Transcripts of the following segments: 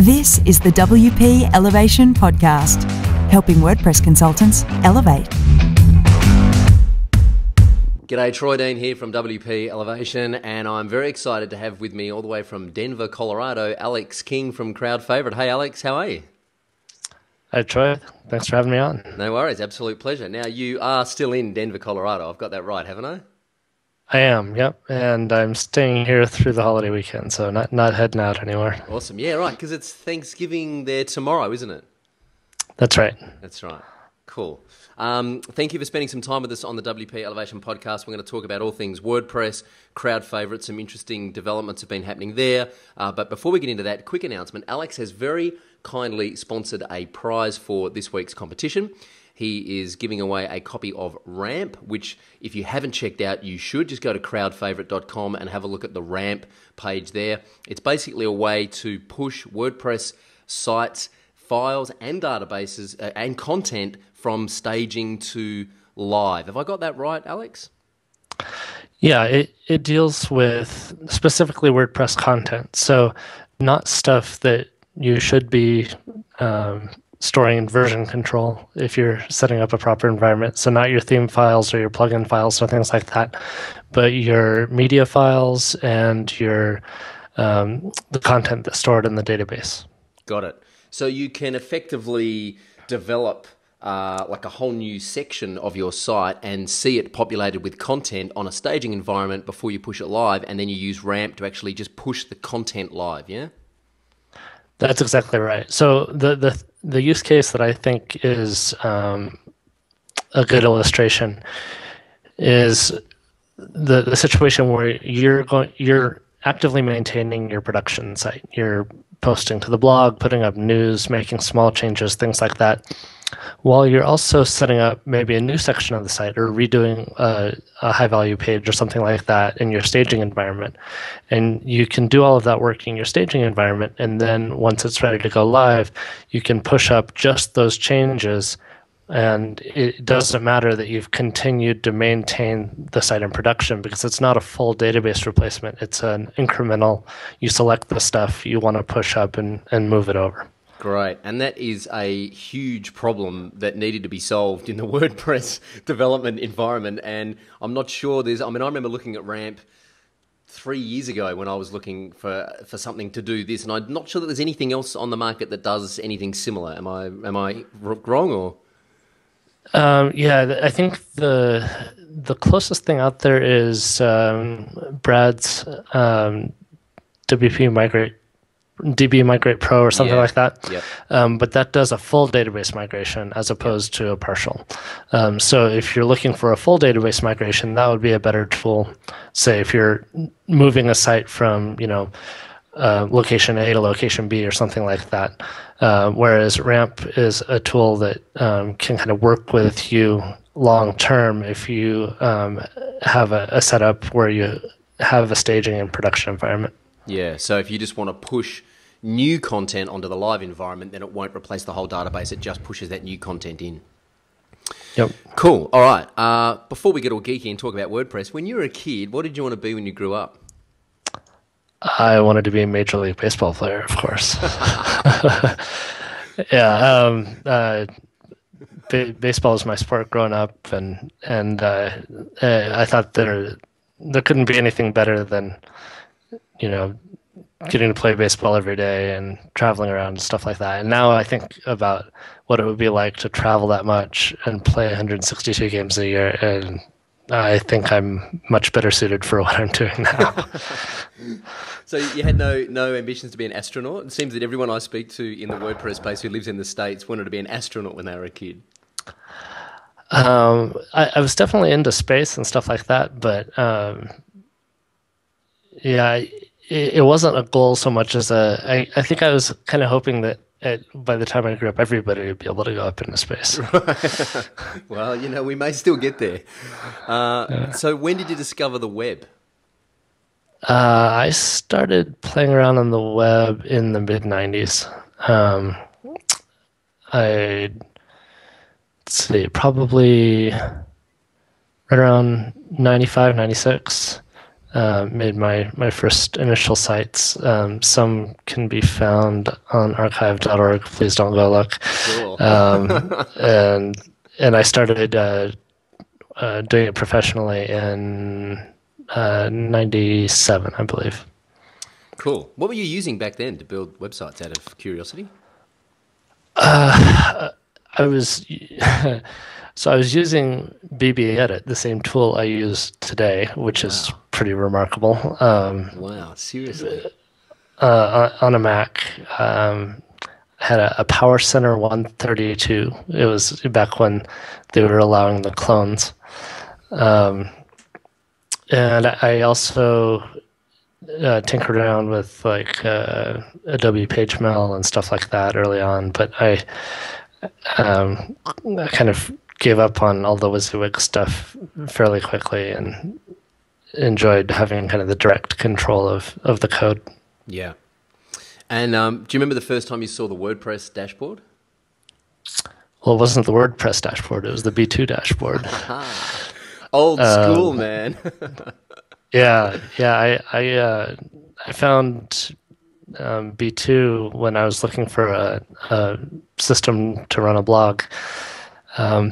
This is the WP Elevation Podcast, helping WordPress consultants elevate. G'day, Troy Dean here from WP Elevation, and I'm very excited to have with me all the way from Denver, Colorado, Alex King from Crowd Favorite. Hey Alex, how are you? Hey Troy, thanks for having me on. No worries, absolute pleasure. Now you are still in Denver, Colorado. I've got that right, haven't I? I am, yep, and I'm staying here through the holiday weekend, so not heading out anymore. Awesome, yeah, right, because it's Thanksgiving there tomorrow, isn't it? That's right. That's right. Cool. Thank you for spending some time with us on the WP Elevation Podcast. We're going to talk about all things WordPress, Crowd Favorite, some interesting developments have been happening there. But before we get into that, quick announcement. Alex has very kindly sponsored a prize for this week's competition. He is giving away a copy of Ramp, which if you haven't checked out, you should. Just go to crowdfavorite.com and have a look at the Ramp page there. It's basically a way to push WordPress sites, files and databases and content from staging to live. Have I got that right, Alex? Yeah, it deals with specifically WordPress content. So not stuff that you should be storing in version control if you're setting up a proper environment. So not your theme files or your plugin files or things like that, but your media files and your the content that's stored in the database. Got it. So you can effectively develop like a whole new section of your site and see it populated with content on a staging environment before you push it live, and then you use Ramp to actually just push the content live, yeah? That's exactly right. So the use case that I think is a good illustration is the situation where you're actively maintaining your production site. You're posting to the blog, putting up news, making small changes, things like that, while you're also setting up maybe a new section of the site or redoing a high-value page or something like that in your staging environment. And you can do all of that work in your staging environment, and then once it's ready to go live, you can push up just those changes, and it doesn't matter that you've continued to maintain the site in production because it's not a full database replacement. It's an incremental, you select the stuff you want to push up and move it over. Great. And that is a huge problem that needed to be solved in the WordPress development environment. And I'm not sure I remember looking at Ramp 3 years ago when I was looking for something to do this, and I'm not sure that there's anything else on the market that does anything similar. Am I wrong or? Yeah, I think the closest thing out there is Brad's DB Migrate Pro or something like that. Yep. But that does a full database migration as opposed to a partial. So if you're looking for a full database migration, that would be a better tool. Say if you're moving a site from location A to location B or something like that. Whereas Ramp is a tool that can kind of work with you long term if you have a setup where you have a staging and production environment. Yeah, so if you just want to push new content onto the live environment, then it won't replace the whole database. It just pushes that new content in. Yep. Cool. All right. Before we get all geeky and talk about WordPress, when you were a kid, what did you want to be when you grew up? I wanted to be a Major League Baseball player, of course. Yeah. Baseball was my sport growing up, and I thought there couldn't be anything better than getting to play baseball every day and traveling around and stuff like that. And now I think about what it would be like to travel that much and play 162 games a year, and I think I'm much better suited for what I'm doing now. So you had no ambitions to be an astronaut? It seems that everyone I speak to in the WordPress space who lives in the States wanted to be an astronaut when they were a kid. I was definitely into space and stuff like that, but yeah, it wasn't a goal so much as I think I was kind of hoping that by the time I grew up, everybody would be able to go up into space. Right. Well, we may still get there. So when did you discover the web? I started playing around on the web in the mid-90s. Let's see, probably right around 95, 96. made my first initial sites. Some can be found on archive.org. Please don't go look. Cool. And I started doing it professionally in 97, I believe. Cool. What were you using back then to build websites, out of curiosity? I was so I was using BB Edit, the same tool I use today, which is pretty remarkable. Wow, seriously? On a Mac, I had a Power Center 132. It was back when they were allowing the clones. And I also tinkered around with like Adobe PageMail and stuff like that early on, but I kind of gave up on all the WYSIWYG stuff fairly quickly and enjoyed having kind of the direct control of the code. Yeah. And do you remember the first time you saw the WordPress dashboard? Well, it wasn't the WordPress dashboard; it was the B2 dashboard. Old school, man. Yeah. I found B2 when I was looking for a system to run a blog. I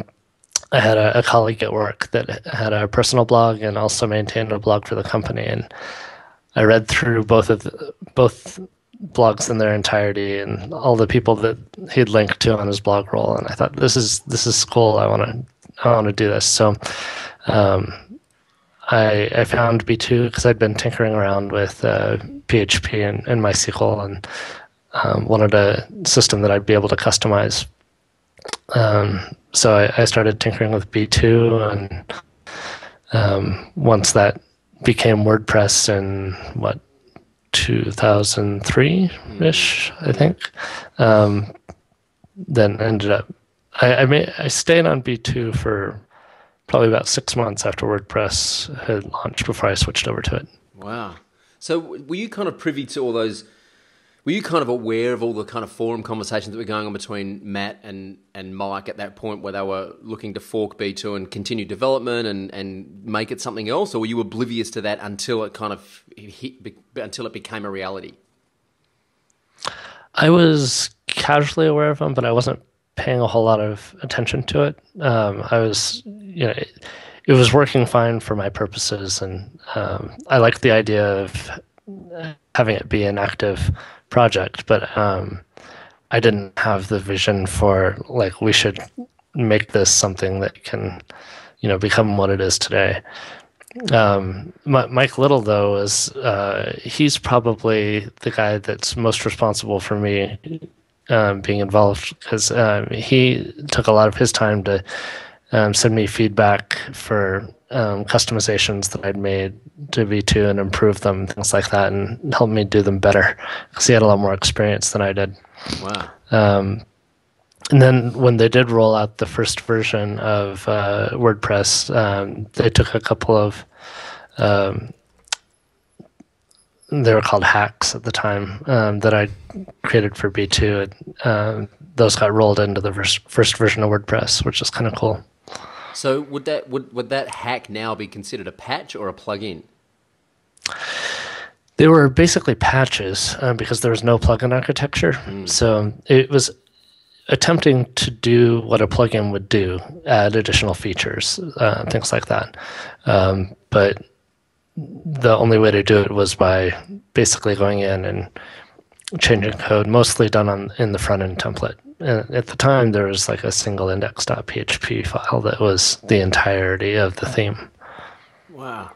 had a colleague at work that had a personal blog and also maintained a blog for the company, and I read through both blogs in their entirety and all the people that he'd linked to on his blog roll, and I thought, this is cool. I want to do this. So I found B2 because I'd been tinkering around with PHP and MySQL, and wanted a system that I'd be able to customize. So I started tinkering with B2, and once that became WordPress in 2003-ish, I think, then ended up I stayed on B2 for probably about 6 months after WordPress had launched before I switched over to it. Wow. So were you kind of privy to all those, were you kind of aware of all the kind of forum conversations that were going on between Matt and Mike at that point, where they were looking to fork B2 and continue development and make it something else? Or were you oblivious to that until it kind of until it became a reality? I was casually aware of them, but I wasn't paying a whole lot of attention to it. I was, it was working fine for my purposes, and I liked the idea of having it be an active project, but I didn't have the vision for, like, we should make this something that can, become what it is today. Mike Little, though, is he's probably the guy that's most responsible for me being involved, because he took a lot of his time to send me feedback for customizations that I'd made to V2 and improve them, things like that, and help me do them better, because he had a lot more experience than I did. Wow. And then when they did roll out the first version of WordPress, they took a couple of they were called hacks at the time that I created for B2. Those got rolled into the first version of WordPress, which is kind of cool. So would that hack now be considered a patch or a plugin? They were basically patches because there was no plugin architecture. So it was attempting to do what a plugin would do, add additional features, things like that. But the only way to do it was by basically going in and changing code, mostly done in the front-end template. And at the time, there was like a single index.php file that was the entirety of the theme. Wow.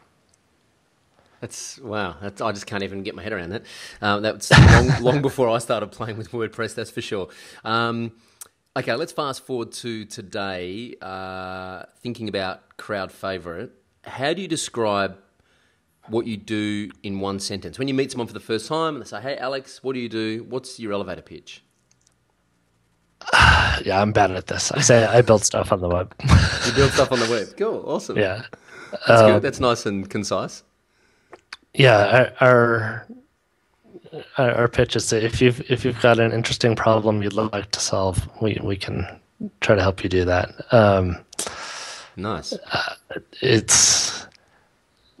Wow. I just can't even get my head around that. That was long before I started playing with WordPress, that's for sure. Okay, let's fast forward to today, thinking about crowd favorite. How do you describe what you do in one sentence? When you meet someone for the first time and they say, "Hey, Alex, what do you do? What's your elevator pitch?" Yeah, I'm bad at this. I say I build stuff on the web. You build stuff on the web. Cool, awesome. Yeah, that's good. That's nice and concise. Yeah, our pitch is that if you've got an interesting problem you'd like to solve, we can try to help you do that. Nice.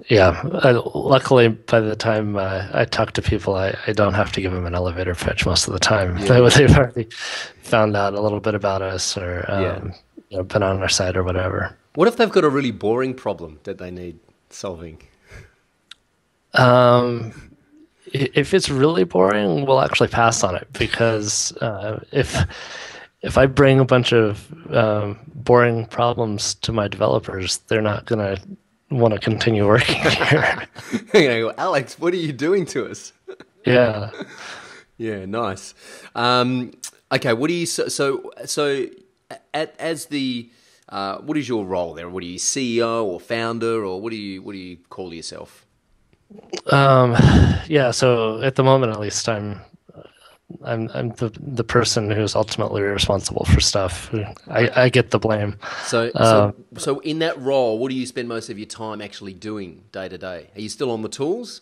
Yeah, luckily by the time I talk to people, I don't have to give them an elevator pitch most of the time. Yeah. They've already found out a little bit about us or Yeah. been on our site or whatever. What if they've got a really boring problem that they need solving? If it's really boring, we'll actually pass on it because if I bring a bunch of boring problems to my developers, they're not going to want to continue working here. Alex, what are you doing to us? Yeah. Yeah, nice. Okay, what do you as the what is your role there? What are you, CEO or founder, or what do you call yourself? Yeah. So at the moment, at least, I'm the person who's ultimately responsible for stuff. I get the blame. So in that role, what do you spend most of your time actually doing day to day? Are you still on the tools,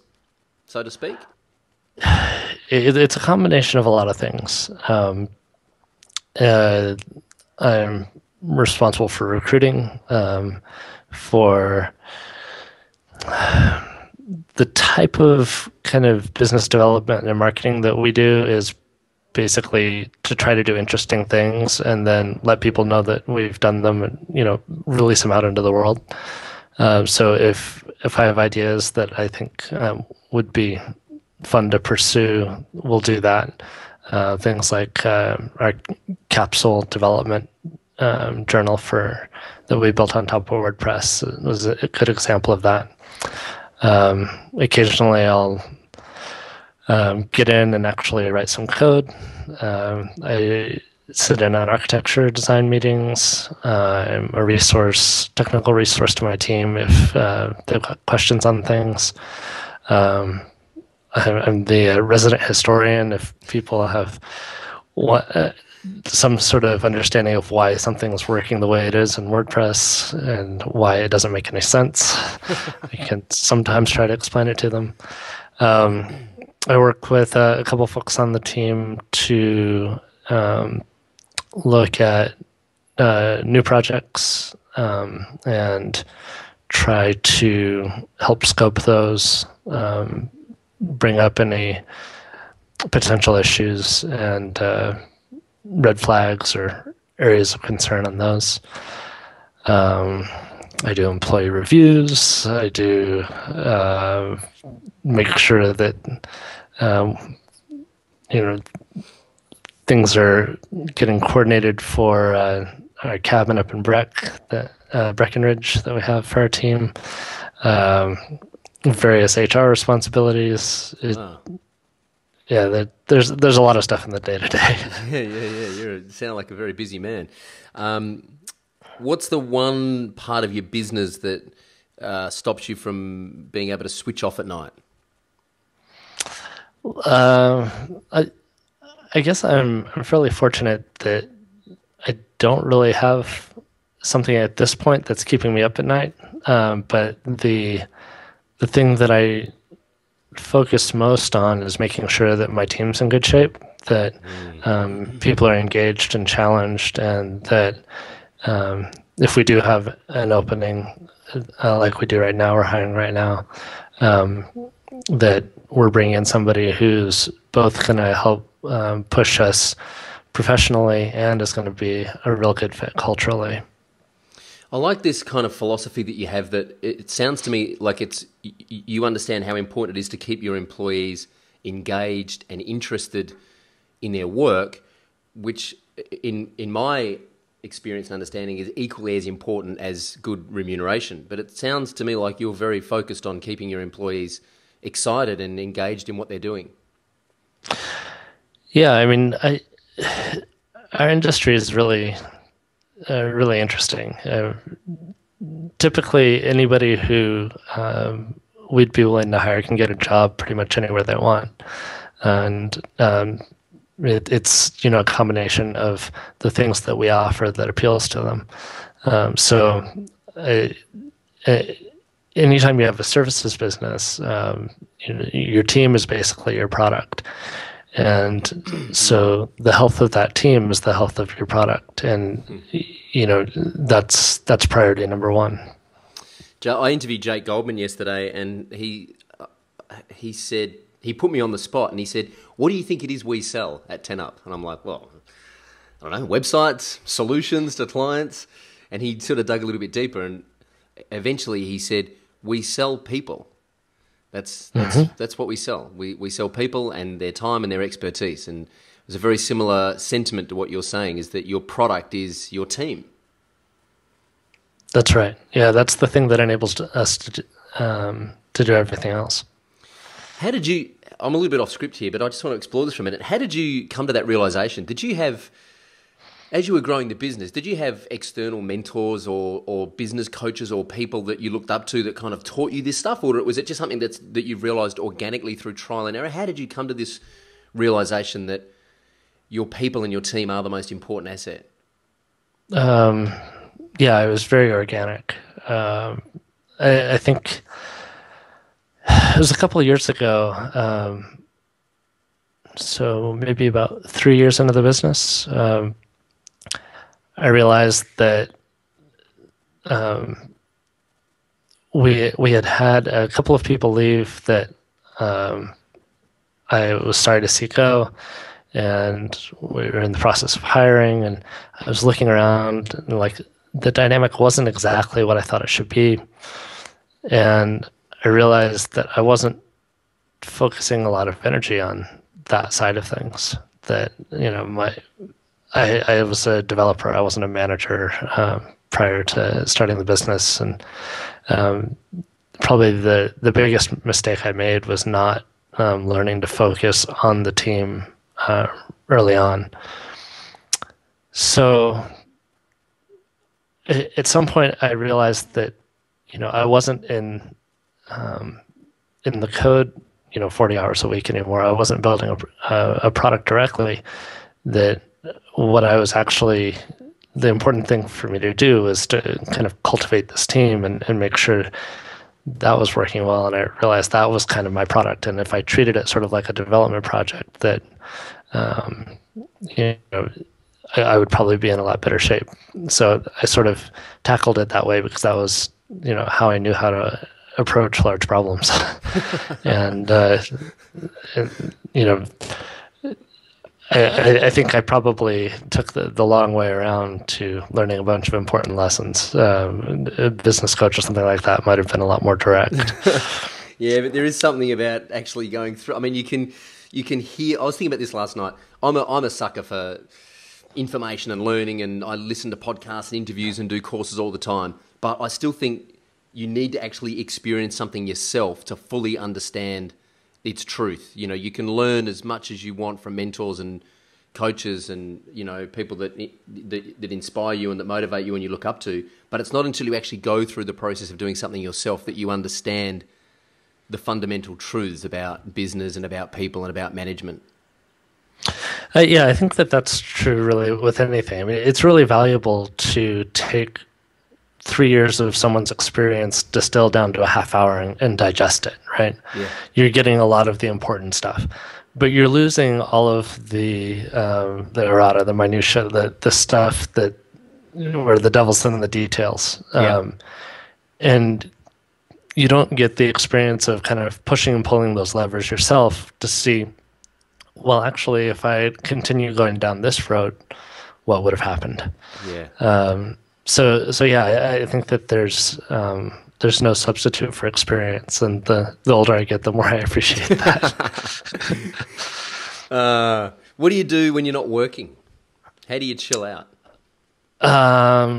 so to speak? It's a combination of a lot of things. I'm responsible for recruiting, for the type of kind of business development and marketing that we do is basically to try to do interesting things and then let people know that we've done them and, release them out into the world. So if I have ideas that I think would be fun to pursue, we'll do that. Things like our capsule development journal that we built on top of WordPress was a good example of that. Occasionally I'll get in and actually write some code. I sit in on architecture design meetings. I'm a technical resource to my team if they've got questions on things. I'm the resident historian if people have some sort of understanding of why something's working the way it is in WordPress and why it doesn't make any sense. I can sometimes try to explain it to them. I work with a couple of folks on the team to look at new projects and try to help scope those, bring up any potential issues and red flags or areas of concern on those. I do employee reviews. I do make sure that things are getting coordinated for our cabin up in Breckenridge that we have for our team. Various HR responsibilities. Yeah, there's a lot of stuff in the day to day. Yeah. You sound like a very busy man. What's the one part of your business that stops you from being able to switch off at night? I guess I'm fairly fortunate that I don't really have something at this point that's keeping me up at night. But the thing that I focus most on is making sure that my team's in good shape, that people are engaged and challenged, and that if we do have an opening like we do right now, we're hiring right now, that we're bringing in somebody who's both going to help push us professionally and is going to be a real good fit culturally. I like this kind of philosophy that you have, that it sounds to me like you understand how important it is to keep your employees engaged and interested in their work, which in my experience and understanding is equally as important as good remuneration. But it sounds to me like you're very focused on keeping your employees excited and engaged in what they're doing. Yeah, I mean, our industry is really interesting. Typically, anybody who we'd be willing to hire can get a job pretty much anywhere they want, and it's a combination of the things that we offer that appeals to them. So anytime you have a services business, your team is basically your product. And so the health of that team is the health of your product. And, that's priority number one. I interviewed Jake Goldman yesterday, and he said, he put me on the spot, and he said, "What do you think it is we sell at 10up?" And I'm like, well, I don't know, websites, solutions to clients. And he sort of dug a little bit deeper, and eventually he said, "We sell people. That's what we sell. We sell people and their time and their expertise." And it was a very similar sentiment to what you're saying, is that your product is your team. That's right. Yeah, that's the thing that enables us to do everything else. How did you, I'm a little bit off script here, but I just want to explore this for a minute. How did you come to that realization? Did you have, as you were growing the business, did you have external mentors or business coaches or people that you looked up to that kind of taught you this stuff? Or was it just something that you've realized organically through trial and error? How did you come to this realization that your people and your team are the most important asset? Yeah, it was very organic. I think it was a couple of years ago, so maybe about 3 years into the business, I realized that we had a couple of people leave that I was sorry to see go, and we were in the process of hiring, and I was looking around, and like the dynamic wasn't exactly what I thought it should be, and I realized that I wasn't focusing a lot of energy on that side of things. That, you know, I was a developer. I wasn't a manager prior to starting the business, and probably the biggest mistake I made was not learning to focus on the team early on. So at some point, I realized that, you know, I wasn't in the code, 40 hours a week anymore. I wasn't building a product directly. That what I was actually, the important thing for me to do was to kind of cultivate this team and make sure that was working well. And I realized that was kind of my product. And if I treated it sort of like a development project, that, I would probably be in a lot better shape. So I sort of tackled it that way because that was, how I knew how to approach large problems. and I think I probably took the long way around to learning a bunch of important lessons. A business coach or something like that might have been a lot more direct. Yeah, but there is something about actually going through. I mean, you can hear. I was thinking about this last night. I'm a sucker for information and learning, and I listen to podcasts and interviews and do courses all the time. But I still think you need to actually experience something yourself to fully understand its truth. You can learn as much as you want from mentors and coaches and, people that inspire you and that motivate you and you look up to. But it's not until you actually go through the process of doing something yourself that you understand the fundamental truths about business and about people and about management. Yeah, I think that's true really with anything. I mean, it's really valuable to take 3 years of someone's experience, distill down to a half hour and digest it, right? Yeah. You're getting a lot of the important stuff, but you're losing all of the errata, the minutia, the stuff that where the devil's in the details. Yeah. And you don't get the experience of kind of pushing and pulling those levers yourself to see, well, actually, if I continue going down this road, what would have happened? Yeah. So yeah, I think that there's no substitute for experience, and the older I get, the more I appreciate that. What do you do when you're not working? How do you chill out?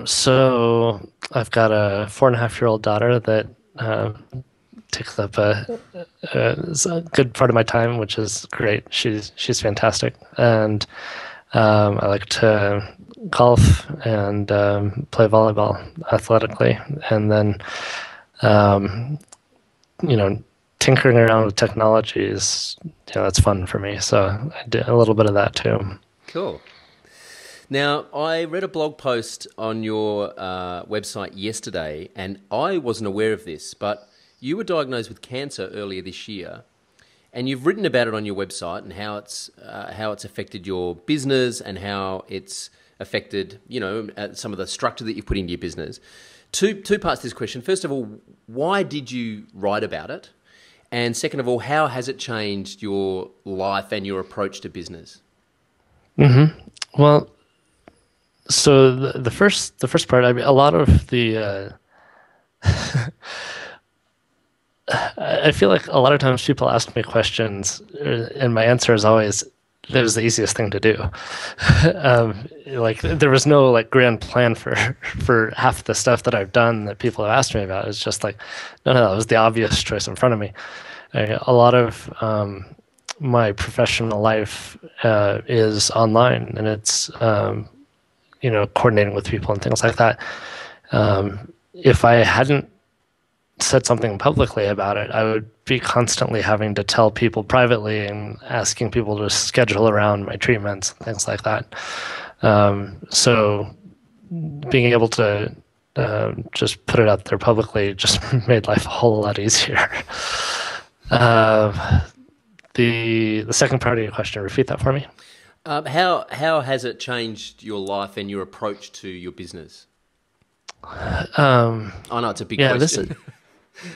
So I've got a 4.5-year-old daughter that takes up a good part of my time, which is great. She's fantastic, and I like to golf and play volleyball athletically, and then tinkering around with technology is that's fun for me. So I do a little bit of that too. Cool. Now, I read a blog post on your website yesterday, and I wasn't aware of this, but you were diagnosed with cancer earlier this year, and you've written about it on your website and how it's affected your business and how it's affected, some of the structure that you've put into your business. Two parts to this question. First of all, why did you write about it? And second of all, how has it changed your life and your approach to business? Well, so the first part, I mean, a lot of the I feel like a lot of times people ask me questions, and my answer is always, "That was the easiest thing to do." Like there was no like grand plan for half the stuff that I've done that people have asked me about. It's just like, no, that was the obvious choice in front of me. A lot of my professional life is online, and it's coordinating with people and things like that. If I hadn't said something publicly about it, I would be constantly having to tell people privately and asking people to schedule around my treatments and things like that. So being able to just put it out there publicly just made life a whole lot easier. The second part of your question, repeat that for me. How has it changed your life and your approach to your business? I know it's a big question.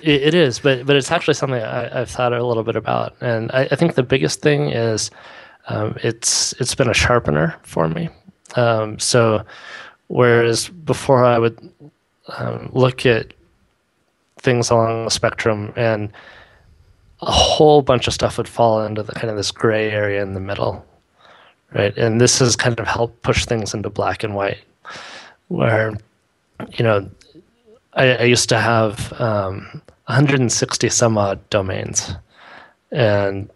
It is, but it's actually something I've thought a little bit about, and I think the biggest thing is it's been a sharpener for me. So whereas before I would look at things along the spectrum, and a whole bunch of stuff would fall into the kind of this gray area in the middle, right? And this has kind of helped push things into black and white, where I used to have 160 some odd domains, and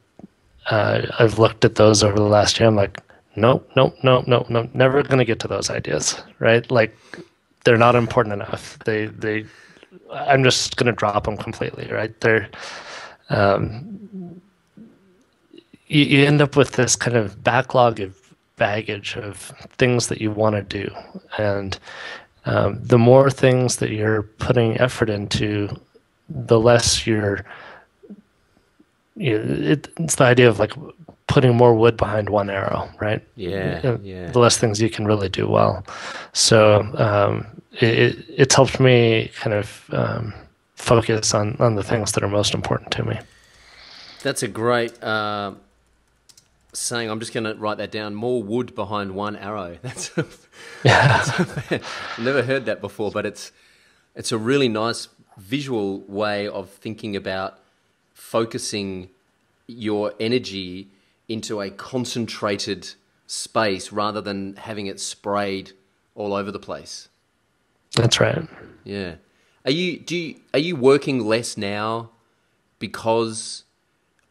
I've looked at those over the last year. I'm like, nope, never going to get to those ideas, right? Like, they're not important enough. I'm just going to drop them completely, right? You end up with this kind of backlog of baggage of things that you want to do, and the more things that you're putting effort into, the less it's the idea of like putting more wood behind one arrow, right? Yeah. The less things you can really do well. So it's helped me kind of focus on the things that are most important to me. That's a great saying. I'm just going to write that down. More wood behind one arrow. I've never heard that before, but it's a really nice visual way of thinking about focusing your energy into a concentrated space rather than having it sprayed all over the place. That's right. Yeah. Are you working less now because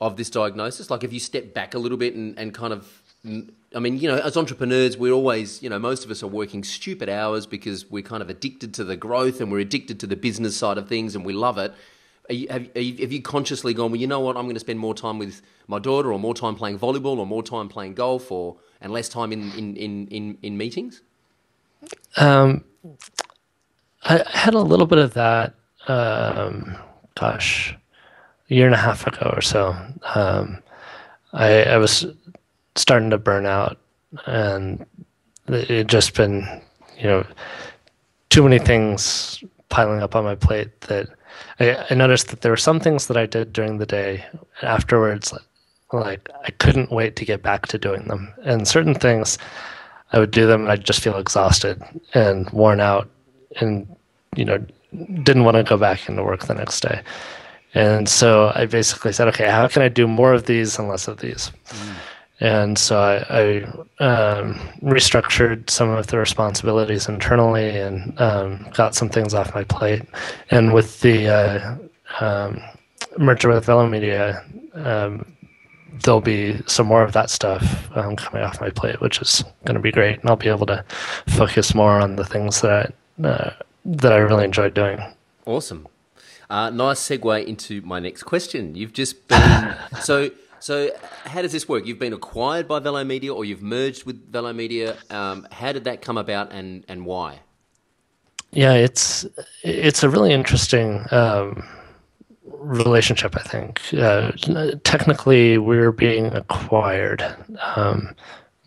of this diagnosis? Like, if you step back a little bit and kind of, I mean, as entrepreneurs, we're always, most of us are working stupid hours because we're kind of addicted to the growth and we're addicted to the business side of things and we love it. Have you consciously gone, well, you know what, I'm going to spend more time with my daughter, or more time playing volleyball, or more time playing golf, and less time in meetings? I had a little bit of that, a year and a half ago or so. I was starting to burn out, and it had just been, too many things piling up on my plate that I noticed that there were some things that I did during the day afterwards, like I couldn't wait to get back to doing them. And certain things, I would do them and I'd just feel exhausted and worn out and, didn't want to go back into work the next day. And so I basically said, okay, how can I do more of these and less of these? And so I restructured some of the responsibilities internally and got some things off my plate. And with the merger with Velomedia, there'll be some more of that stuff coming off my plate, which is going to be great. And I'll be able to focus more on the things that I really enjoyed doing. Awesome. Nice segue into my next question. You've just been... So how does this work? You've been acquired by Velomedia, or you've merged with Velomedia. How did that come about, and why? Yeah, it's a really interesting relationship, I think. Technically, we're being acquired,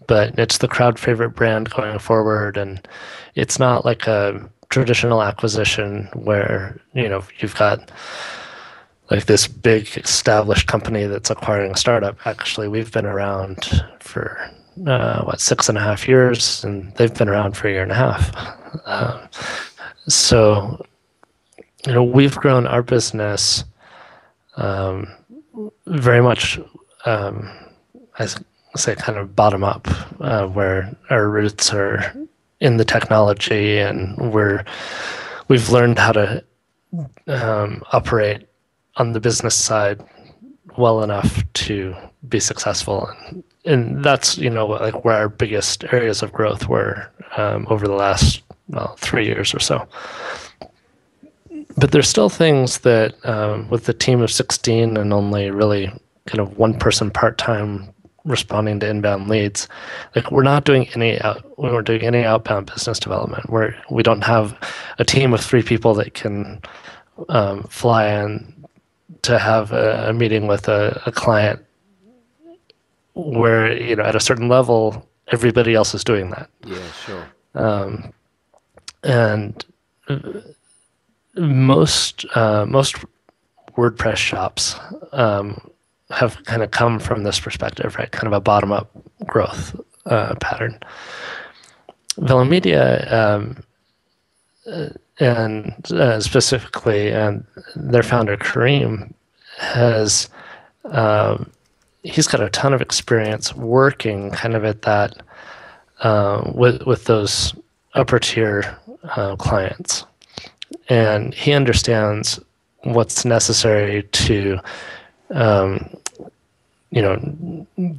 but it's the crowd favorite brand going forward, and it's not like a traditional acquisition where, you've got like this big established company that's acquiring a startup. Actually, we've been around for 6.5 years, and they've been around for a year and a half. So, we've grown our business very much, I say, kind of bottom up, where our roots are in the technology, and we've learned how to operate on the business side well enough to be successful, and that's like where our biggest areas of growth were over the last 3 years or so. But there's still things that with the team of 16 and only really kind of one person part-time responding to inbound leads, like we weren't doing any outbound business development. We don't have a team of 3 people that can fly in to have a meeting with a client where, at a certain level, everybody else is doing that. Yeah, sure. And most WordPress shops have kind of come from this perspective, right? Kind of a bottom-up growth pattern. Velomedia, and specifically, their founder Kareem has he's got a ton of experience working kind of at that with those upper tier clients, and he understands what's necessary to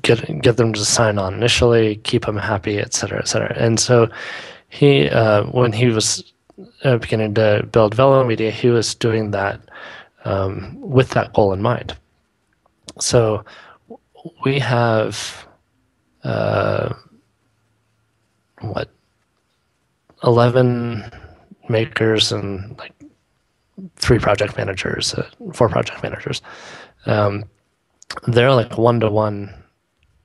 get them to sign on initially, keep them happy, et cetera, et cetera. And so he when he was beginning to build Velomedia, he was doing that with that goal in mind. So we have 11 makers and like 4 project managers. They're like one-to-one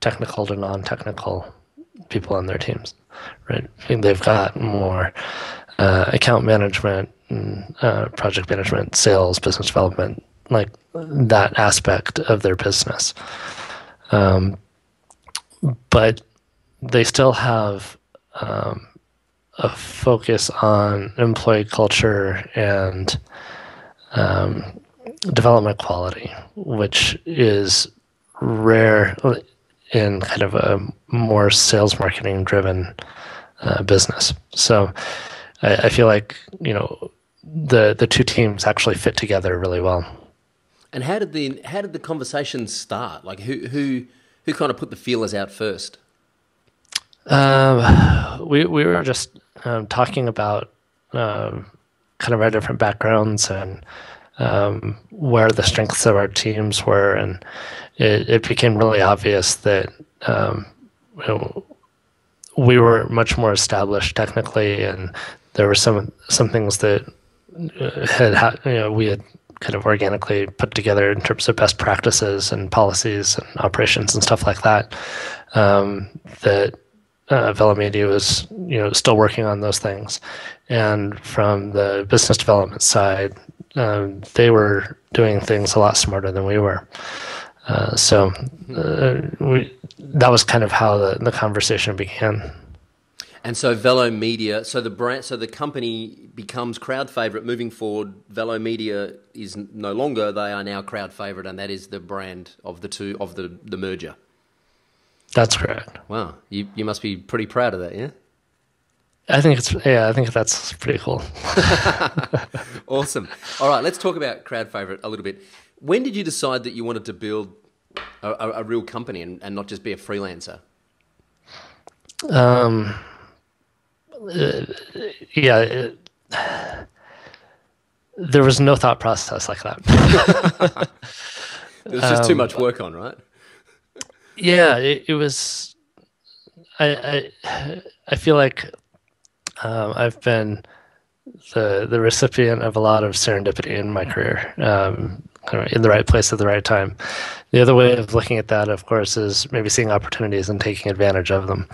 technical to non-technical people on their teams, right? They've got more account management, project management, sales, business development, like that aspect of their business. But they still have a focus on employee culture and development quality, which is rare in kind of a more sales marketing driven business. So I feel like the 2 teams actually fit together really well. And how did the conversation start? Like who kind of put the feelers out first? We were just talking about kind of our different backgrounds and where the strengths of our teams were, and it became really obvious that we were much more established technically, and there were some things that we had kind of organically put together in terms of best practices and policies and operations and stuff like that. That Velomedia was still working on those things, and from the business development side, they were doing things a lot smarter than we were. So that was kind of how the conversation began. And so Velomedia, so the company becomes crowd favorite moving forward. Velomedia is no longer; they are now crowd favorite, and that is the brand of the merger. That's correct. Wow, you must be pretty proud of that, yeah? I think that's pretty cool. Awesome. All right, let's talk about crowd favorite a little bit. When did you decide that you wanted to build a real company and not just be a freelancer? There was no thought process like that. There was just too much work on, right? Yeah, it was. I feel like I've been the recipient of a lot of serendipity in my career, in the right place at the right time. The other way of looking at that, of course, is maybe seeing opportunities and taking advantage of them.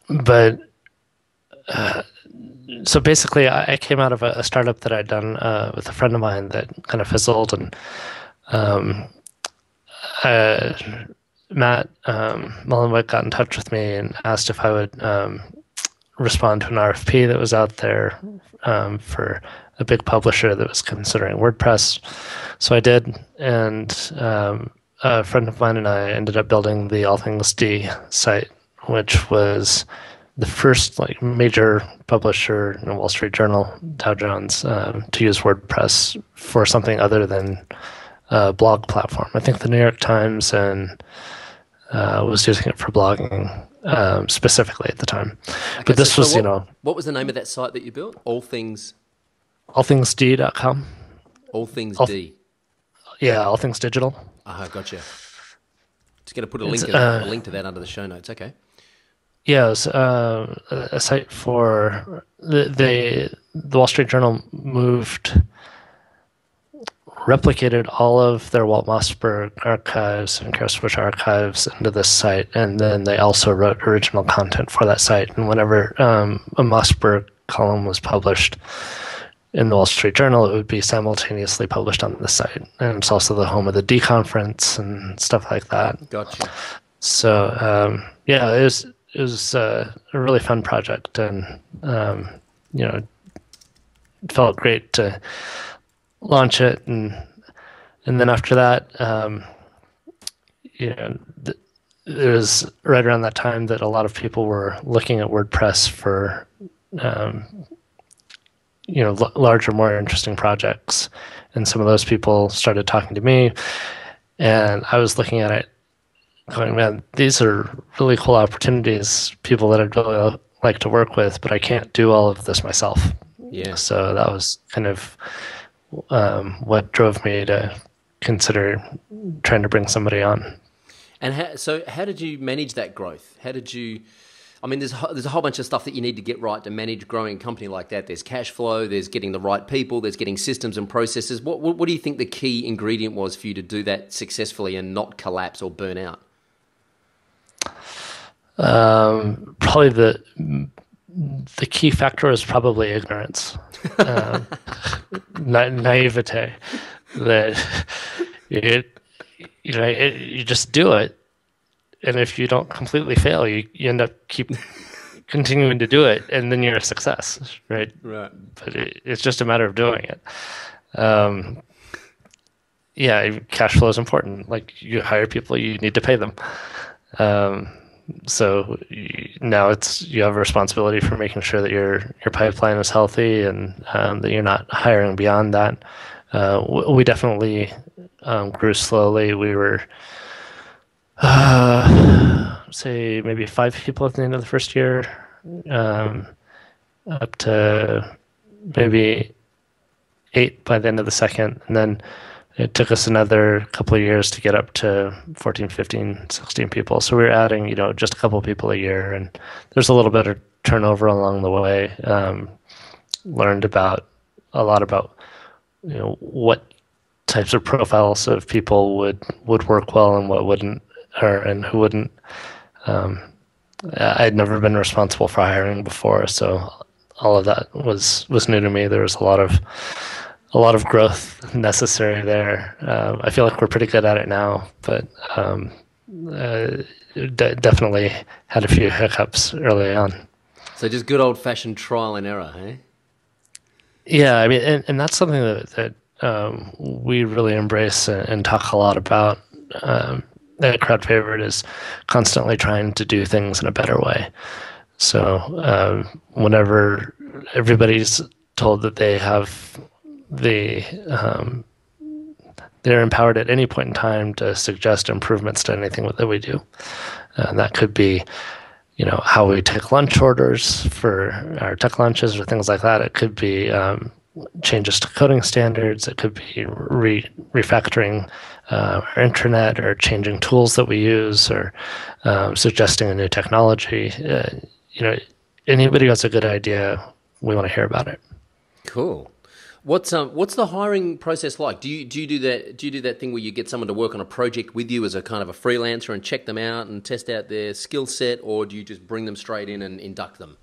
But So basically, I came out of a startup that I'd done with a friend of mine that kind of fizzled, and um, uh, Matt Mullenweg got in touch with me and asked if I would respond to an RFP that was out there for a big publisher that was considering WordPress. So I did, and a friend of mine and I ended up building the All Things D site, which was the first like major publisher in the Wall Street Journal, Dow Jones, to use WordPress for something other than a blog platform. I think the New York Times and was using it for blogging specifically at the time. Okay, but this was, what was the name of that site that you built? allthingsd.com. All Things D. Yeah, All Things Digital. Gotcha. Just going to put a link to that under the show notes. Okay. Yeah, it was a site for the Wall Street Journal replicated all of their Walt Mossberg archives and Kara Swisher archives into this site, and then they also wrote original content for that site. And whenever a Mossberg column was published in the Wall Street Journal, it would be simultaneously published on the site. And it's also the home of the D conference and stuff like that. Gotcha. So yeah, it was a really fun project, and it felt great to launch it, and then after that, it was right around that time that a lot of people were looking at WordPress for larger, more interesting projects, and some of those people started talking to me, and I was looking at it going, man, these are really cool opportunities, people that I'd really like to work with, but I can't do all of this myself. Yeah. So that was kind of what drove me to consider trying to bring somebody on. And how did you manage that growth? How did you? I mean, there's a whole bunch of stuff that you need to get right to manage growing a company like that. There's cash flow, there's getting the right people, there's getting systems and processes. What do you think the key ingredient was for you to do that successfully and not collapse or burn out? Probably the key factor is probably ignorance, naivete. That you just do it, and if you don't completely fail, you end up continuing to do it, and then you're a success, right? Right. But it's just a matter of doing it. Yeah, cash flow is important. Like, you hire people, you need to pay them. So now you have a responsibility for making sure that your pipeline is healthy, and that you're not hiring beyond that. We definitely grew slowly. We were, say, maybe 5 people at the end of the first year, up to maybe 8 by the end of the second, and then it took us another couple of years to get up to 14, 15, 16 people. So we were adding, just a couple of people a year, and there's a little bit of turnover along the way. Learned a lot about, what types of profiles of people would work well and what wouldn't, and who wouldn't. I'd never been responsible for hiring before, so all of that was new to me. There was a lot of growth necessary there. I feel like we're pretty good at it now, but definitely had a few hiccups early on. So just good old-fashioned trial and error, eh? Yeah, I mean, and that's something that we really embrace and talk a lot about. At Crowd Favorite is constantly trying to do things in a better way. So whenever everybody's told that they have they're empowered at any point in time to suggest improvements to anything that we do. And that could be, how we take lunch orders for our tech lunches or things like that. It could be changes to coding standards. It could be refactoring our intranet, or changing tools that we use, or suggesting a new technology. Anybody who has a good idea, we want to hear about it. Cool. What's the hiring process like? Do you do that thing where you get someone to work on a project with you as a kind of a freelancer and check them out and test out their skill set, or do you just bring them straight in and induct them?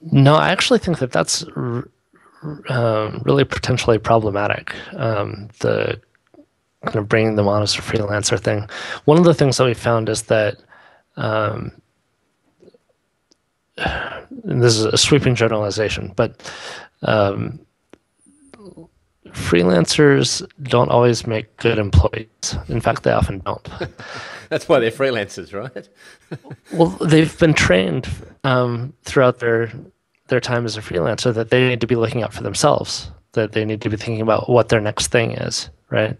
No, I actually think that that's really potentially problematic. The kind of bringing them on as a freelancer thing. One of the things that we found is that, and this is a sweeping generalization, but freelancers don't always make good employees. In fact, they often don't. That's why they're freelancers, right? Well, they've been trained throughout their time as a freelancer that they need to be looking out for themselves, that they need to be thinking about what their next thing is, right?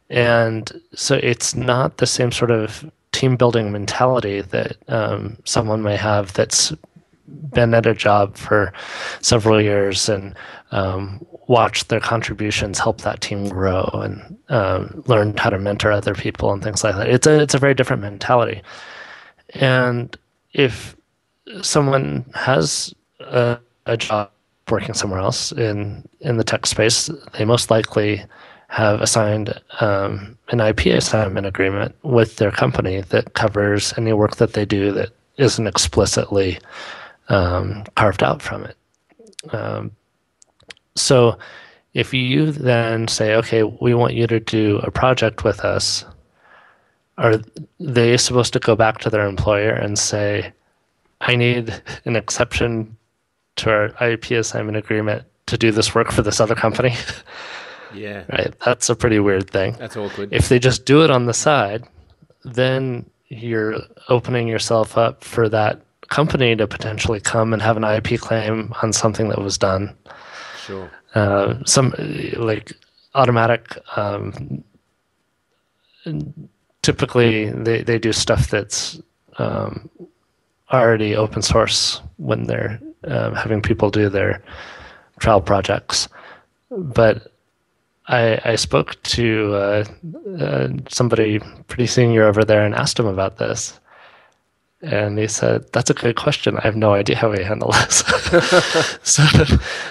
And so it's not the same sort of team building mentality that someone may have that's been at a job for several years and watched their contributions help that team grow and learned how to mentor other people and things like that. It's a very different mentality. And if someone has a job working somewhere else in the tech space, they most likely have assigned an IP assignment agreement with their company that covers any work that they do that isn't explicitly carved out from it. So if you then say, okay, we want you to do a project with us, are they supposed to go back to their employer and say, I need an exception to our IP assignment agreement to do this work for this other company? Yeah. Right. That's a pretty weird thing. That's awkward. If they just do it on the side, then you're opening yourself up for that company to potentially come and have an IP claim on something that was done. Sure. Some like automatic. Typically, they do stuff that's already open source when they're having people do their trial projects. But I spoke to somebody pretty senior over there and asked him about this. And he said, that's a good question. I have no idea how we handle this.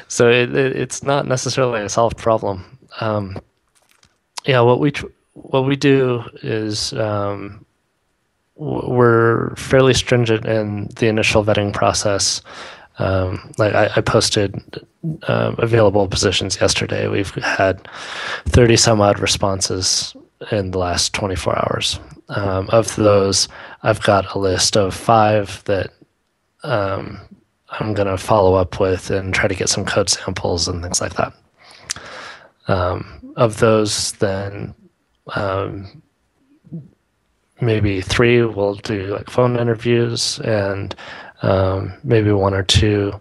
So it's not necessarily a solved problem. What we do is we're fairly stringent in the initial vetting process. Like I posted available positions yesterday. We've had 30 some odd responses in the last 24 hours. Of those, I've got a list of 5 that I'm going to follow up with and try to get some code samples and things like that. Of those, then maybe 3 will do like phone interviews, and maybe 1 or 2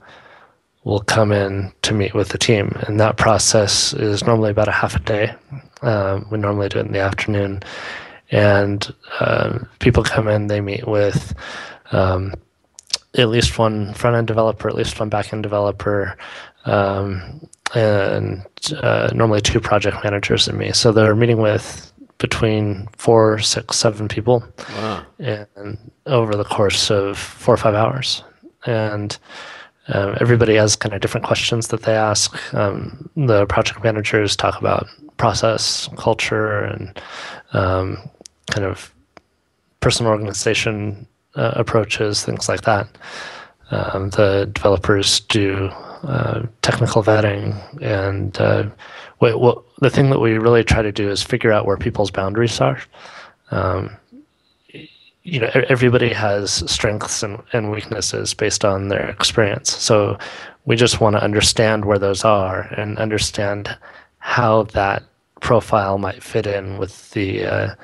will come in to meet with the team. And that process is normally about a half a day. We normally do it in the afternoon. And people come in, they meet with at least one front-end developer, at least one back-end developer, and normally 2 project managers and me. So they're meeting with between 4, 6, 7 people. Wow. And over the course of 4 or 5 hours. And everybody has kind of different questions that they ask. The project managers talk about process, culture, and kind of personal organization approaches, things like that. The developers do technical vetting, and the thing that we really try to do is figure out where people's boundaries are. Everybody has strengths and weaknesses based on their experience. So we just want to understand where those are and understand how that profile might fit in with the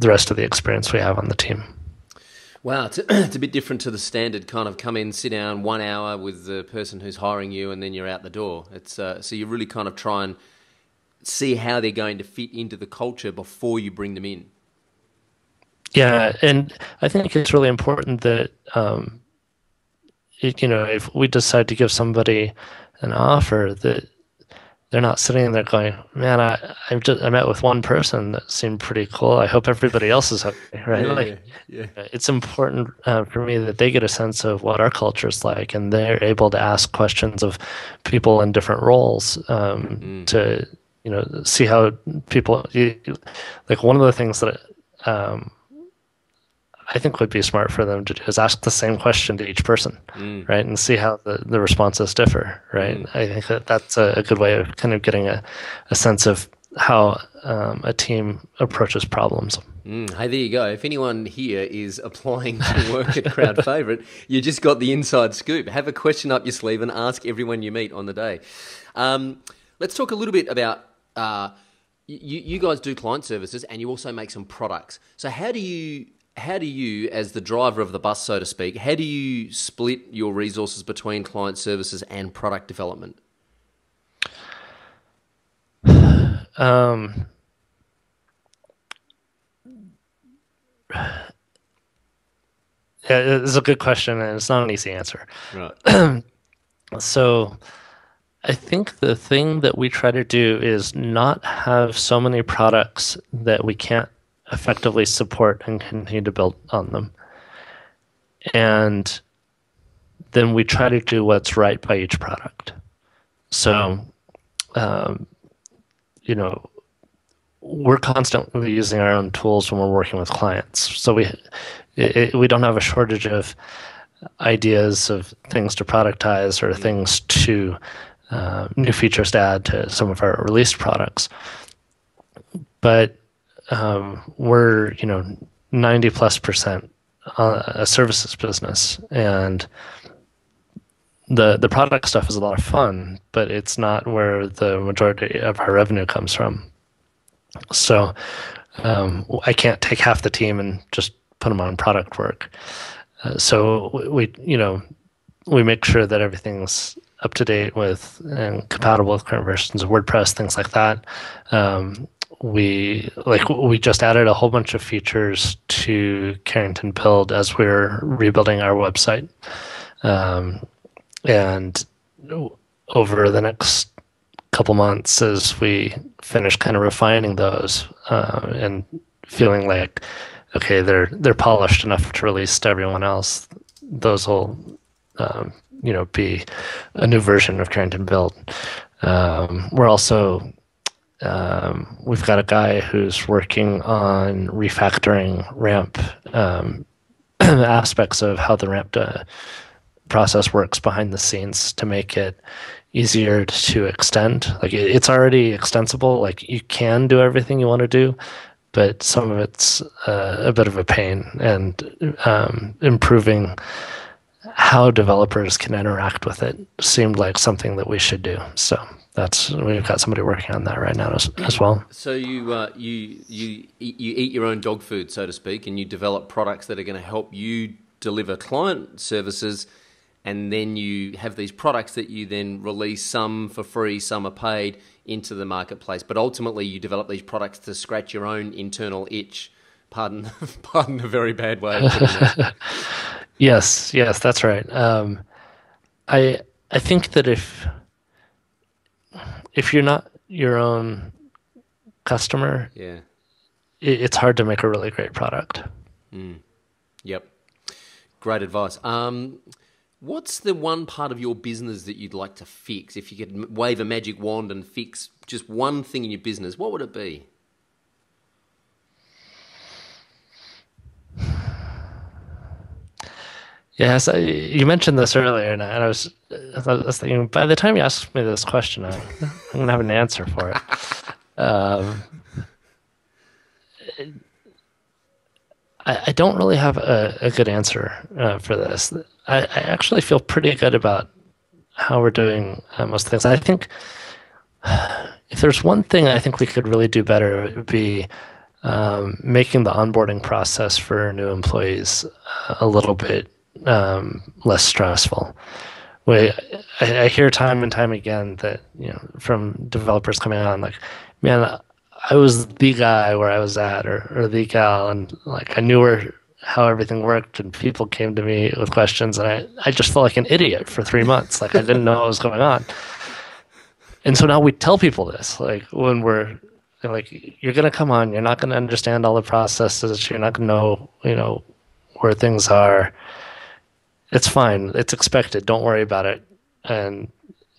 rest of the experience we have on the team. Wow, it's a bit different to the standard kind of come in, sit down 1 hour with the person who's hiring you, and then you're out the door. It's so you really kind of try and see how they're going to fit into the culture before you bring them in. Yeah, and I think it's really important that if we decide to give somebody an offer, that they're not sitting there going, "Man, I met with one person that seemed pretty cool. I hope everybody else is okay." Right? Yeah. It's important for me that they get a sense of what our culture is like, and they're able to ask questions of people in different roles to see how people like. One of the things that I think would be smart for them to do is ask the same question to each person, right, and see how the responses differ, right? I think that's a good way of kind of getting a sense of how a team approaches problems. Hey, there you go. If anyone here is applying to work at Crowd Favorite, you just got the inside scoop. Have a question up your sleeve and ask everyone you meet on the day. Let's talk a little bit about you guys do client services and you also make some products. So how do you, as the driver of the bus, so to speak, how do you split your resources between client services and product development? Yeah, it's a good question, and it's not an easy answer. Right. So I think the thing that we try to do is not have so many products that we can't effectively support and continue to build on them. And then we try to do what's right by each product. So, we're constantly using our own tools when we're working with clients. So we don't have a shortage of ideas of things to productize or things to new features to add to some of our released products. But we're 90+% a services business, and the product stuff is a lot of fun, but it's not where the majority of our revenue comes from. So I can't take half the team and just put them on product work. So we make sure that everything's up to date with and compatible with current versions of WordPress, things like that. We just added a whole bunch of features to Carrington Build as we're rebuilding our website, and over the next couple months, as we finish kind of refining those and feeling like, okay, they're polished enough to release to everyone else, those will be a new version of Carrington Build. We're also we've got a guy who's working on refactoring ramp aspects of how the ramp process works behind the scenes to make it easier to extend. Like it's already extensible. Like you can do everything you want to do, but some of it's a bit of a pain, and improving how developers can interact with it seemed like something that we should do. So we've got somebody working on that right now as well. So you eat your own dog food, so to speak, and you develop products that are going to help you deliver client services, and then you have these products that you then release, some for free, some are paid, into the marketplace. But ultimately, you develop these products to scratch your own internal itch. Pardon a very bad way of putting it. Yes, that's right. I think that if you're not your own customer, it's hard to make a really great product. Yep. Great advice. What's the one part of your business that you'd like to fix? If you could wave a magic wand and fix just one thing in your business, what would it be? Yes, you mentioned this earlier, and I was thinking, by the time you asked me this question, I'm going to have an answer for it. I don't really have a good answer for this. I actually feel pretty good about how we're doing most things. I think if there's one thing I think we could really do better, it would be making the onboarding process for new employees a little bit less stressful. I hear time and time again that from developers coming on, like, man, I was the guy where I was at, or the gal, and like I knew how everything worked, and people came to me with questions, and I just felt like an idiot for 3 months. Like I didn't know what was going on. And so now we tell people this, like when they're like, you're going to come on, you're not going to understand all the processes, you're not going to know, where things are. It's fine. It's expected. Don't worry about it. And,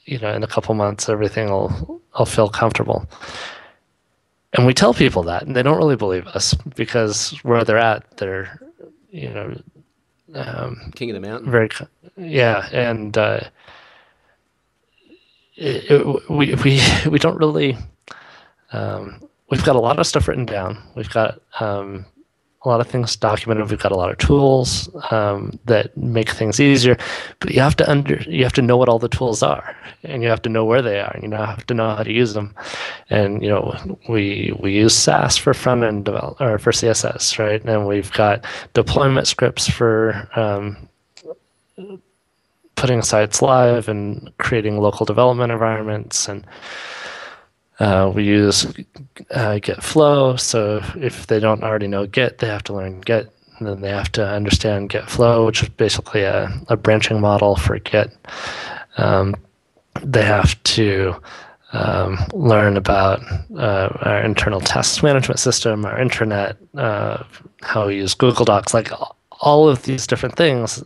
in a couple months, everything will feel comfortable. And we tell people that, and they don't really believe us, because where they're at, they're King of the mountain. Yeah, and we don't really. We've got a lot of stuff written down. We've got a lot of things documented. We've got a lot of tools that make things easier, but you have to know what all the tools are, and you have to know where they are, and you have to know how to use them. And we use Sass for front end or for CSS, right? And we've got deployment scripts for putting sites live and creating local development environments, and we use Git flow. So if they don't already know Git, they have to learn Git, and then they have to understand Git flow, which is basically a branching model for Git. They have to learn about our internal test management system, our intranet, how we use Google Docs, like all of these different things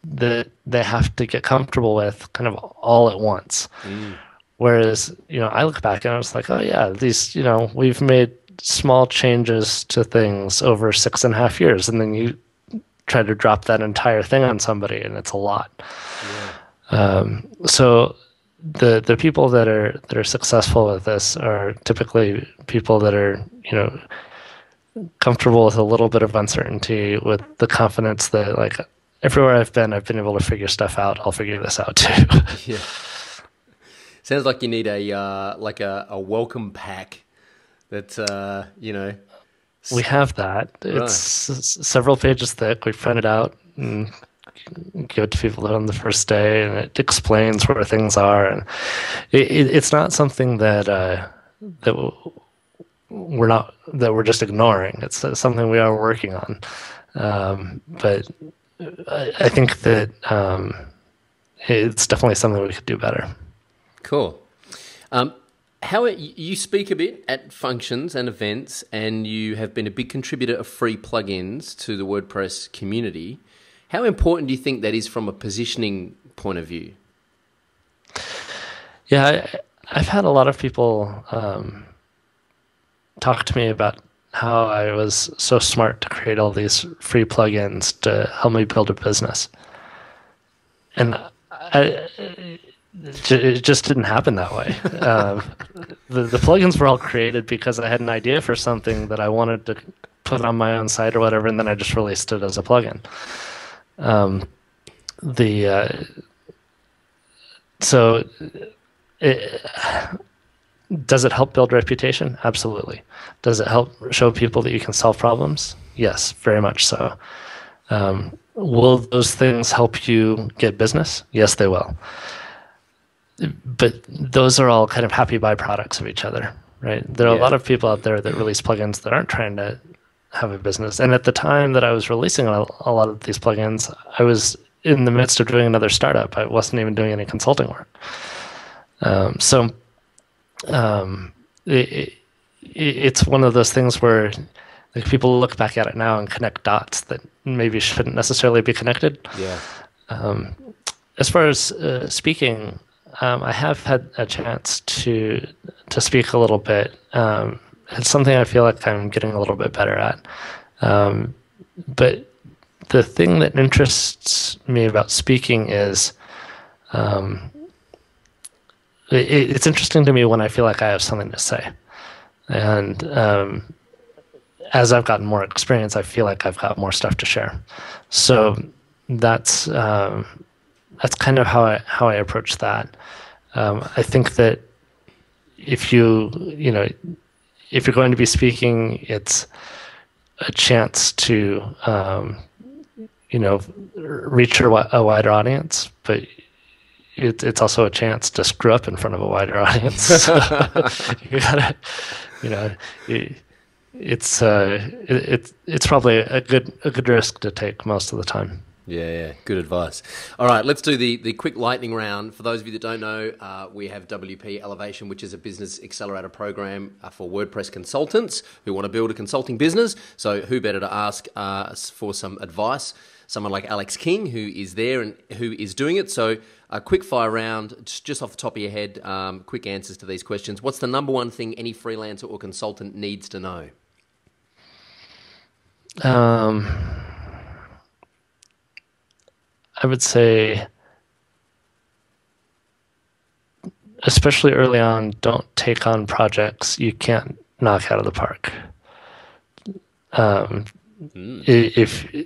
that they have to get comfortable with kind of all at once. Whereas, I look back and I was like, oh yeah, these, we've made small changes to things over 6.5 years, and then you try to drop that entire thing on somebody, and it's a lot. Yeah. So the people that are successful with this are typically people that are, comfortable with a little bit of uncertainty, with the confidence that, like, everywhere I've been able to figure stuff out. I'll figure this out too. Yeah. Sounds like you need a welcome pack that We have that. Right. It's several pages thick. We print it out and give it to people on the first day, and it explains where things are. And it's not something that we're just ignoring. It's something we are working on. But I think that it's definitely something we could do better. Cool. How you speak a bit at functions and events, and you have been a big contributor of free plugins to the WordPress community. How important do you think that is from a positioning point of view? Yeah, I've had a lot of people talk to me about how I was so smart to create all these free plugins to help me build a business. And it just didn't happen that way. The plugins were all created because I had an idea for something that I wanted to put on my own site or whatever, and then I just released it as a plugin. Does it help build reputation? Absolutely. Does it help show people that you can solve problems? Yes, very much so. Will those things help you get business? Yes, they will. But those are all kind of happy byproducts of each other, right? There are a lot of people out there that release plugins that aren't trying to have a business. And at the time that I was releasing a lot of these plugins, I was in the midst of doing another startup. I wasn't even doing any consulting work. It's one of those things where, like, people look back at it now and connect dots that maybe shouldn't necessarily be connected. Yeah. As far as speaking, I have had a chance to speak a little bit. It's something I feel like I'm getting a little bit better at. But the thing that interests me about speaking is it's interesting to me when I feel like I have something to say. And as I've gotten more experience, I feel like I've got more stuff to share. So that's kind of how I approach that. I think that if you're going to be speaking, it's a chance to reach a wider audience, but it's also a chance to screw up in front of a wider audience. So you gotta, it's probably a good risk to take most of the time. Yeah, good advice. All right, let's do the quick lightning round. For those of you that don't know, we have WP Elevation, which is a business accelerator program for WordPress consultants who want to build a consulting business. So who better to ask for some advice? Someone like Alex King, who is there and who is doing it. So a quick fire round, just off the top of your head, quick answers to these questions. What's the number one thing any freelancer or consultant needs to know? I would say, especially early on, don't take on projects you can't knock out of the park. If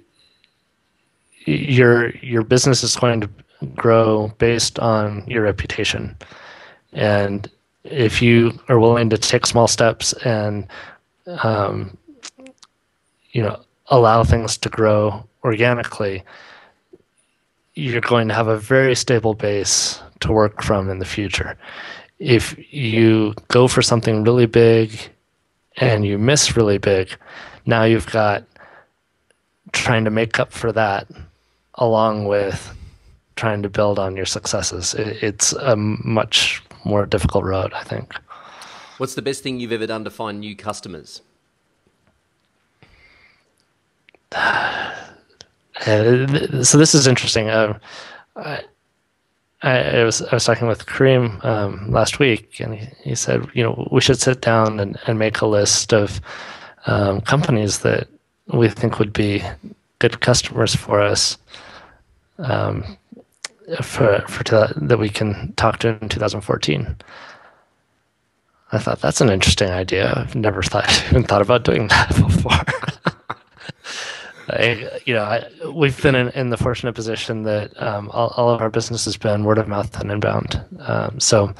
your business is going to grow based on your reputation, and if you are willing to take small steps and allow things to grow organically, you're going to have a very stable base to work from in the future. If you go for something really big and you miss really big, now you've got trying to make up for that along with trying to build on your successes. It's a much more difficult road, I think. What's the best thing you've ever done to find new customers? So this is interesting. I was talking with Kareem last week, and he said, we should sit down and make a list of companies that we think would be good customers for us, that we can talk to in 2014. I thought that's an interesting idea. I've never even thought about doing that before. We've been in the fortunate position that all of our business has been word of mouth and inbound. So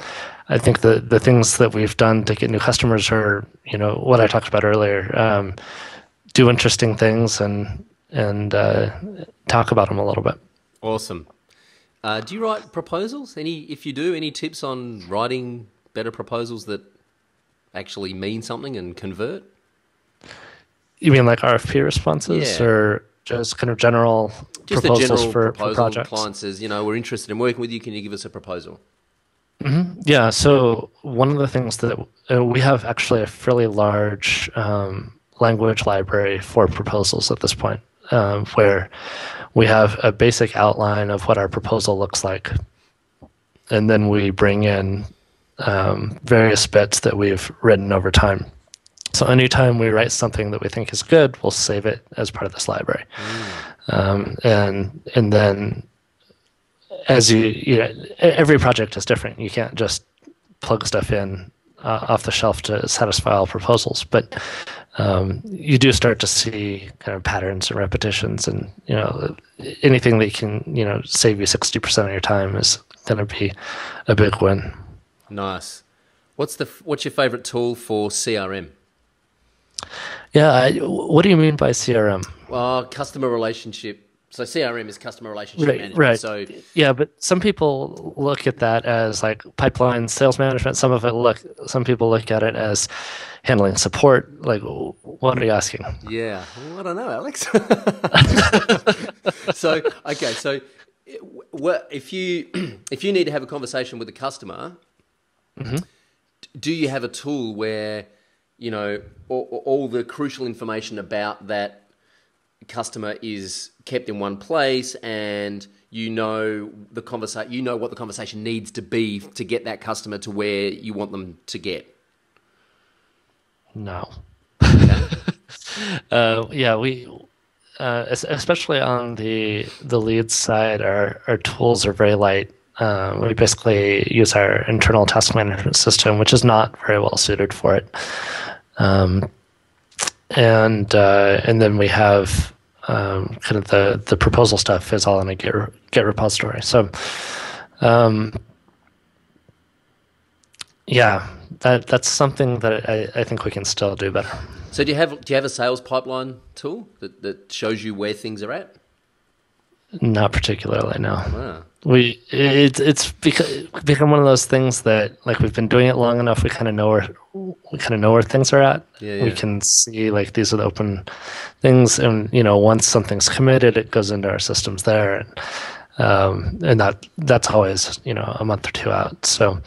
I think the things that we've done to get new customers are, what I talked about earlier, do interesting things and talk about them a little bit. Awesome. Do you write proposals? If you do, any tips on writing better proposals that actually mean something and convert? You mean like RFP responses, or just kind of general proposals for projects? Client says, we're interested in working with you. Can you give us a proposal? Mm-hmm. Yeah. So one of the things that we have actually a fairly large language library for proposals at this point, where we have a basic outline of what our proposal looks like, and then we bring in various bits that we've written over time. So anytime we write something that we think is good, we'll save it as part of this library. And then as every project is different. You can't just plug stuff in off the shelf to satisfy all proposals, but you do start to see kind of patterns and repetitions, and anything that can save you 60% of your time is going to be a big win. Nice. What's your favorite tool for CRM? Yeah, what do you mean by CRM? Well, customer relationship. So CRM is customer relationship management. Right. So yeah, but some people look at that as like pipeline sales management. Some people look at it as handling support. Like, what are you asking? Yeah, well, I don't know, Alex. So if you need to have a conversation with a customer, mm-hmm. do you have a tool where all the crucial information about that customer is kept in one place, and what the conversation needs to be to get that customer to where you want them to get? No. Okay. We especially on the lead side, our tools are very light. We basically use our internal task management system, which is not very well suited for it. And then we have kind of the proposal stuff is all in a Git repository. So that's something that I think we can still do better. So do you have a sales pipeline tool that shows you where things are at? Not particularly, no. Wow. It's become one of those things that, like, we've been doing it long enough. We kind of know where things are at. Yeah. We can see, like, these are the open things, and once something's committed, it goes into our systems there, and that's always a month or two out. So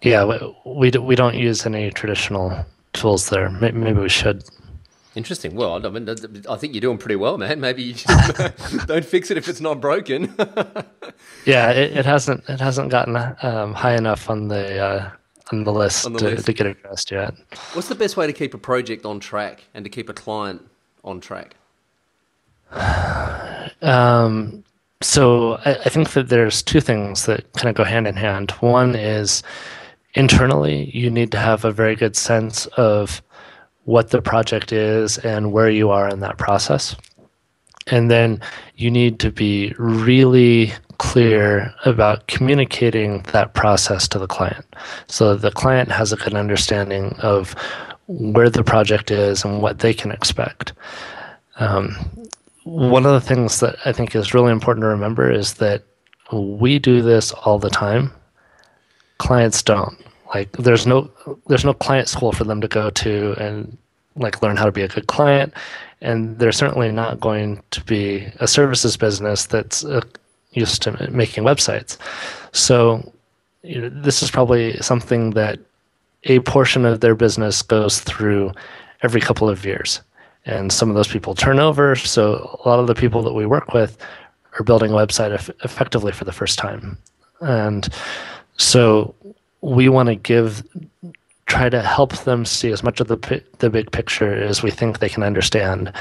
we don't use any traditional tools there. Maybe we should. Interesting. Well, I mean, I think you're doing pretty well, man. Maybe you just don't fix it if it's not broken. Yeah, it hasn't gotten high enough on the list to get addressed yet. What's the best way to keep a project on track and to keep a client on track? So I think that there's two things that kind of go hand in hand. One is internally, you need to have a very good sense of what the project is and where you are in that process. And then you need to be really clear about communicating that process to the client. So the client has a good understanding of where the project is and what they can expect. One of the things that I think is really important to remember is that we do this all the time. Clients don't. Like there's no client school for them to go to and like learn how to be a good client, and there's certainly not going to be a services business that's used to making websites. So this is probably something that a portion of their business goes through every couple of years. And some of those people turn over. So a lot of the people that we work with are building a website effectively for the first time. And so we want to try to help them see as much of the big picture as we think they can understand,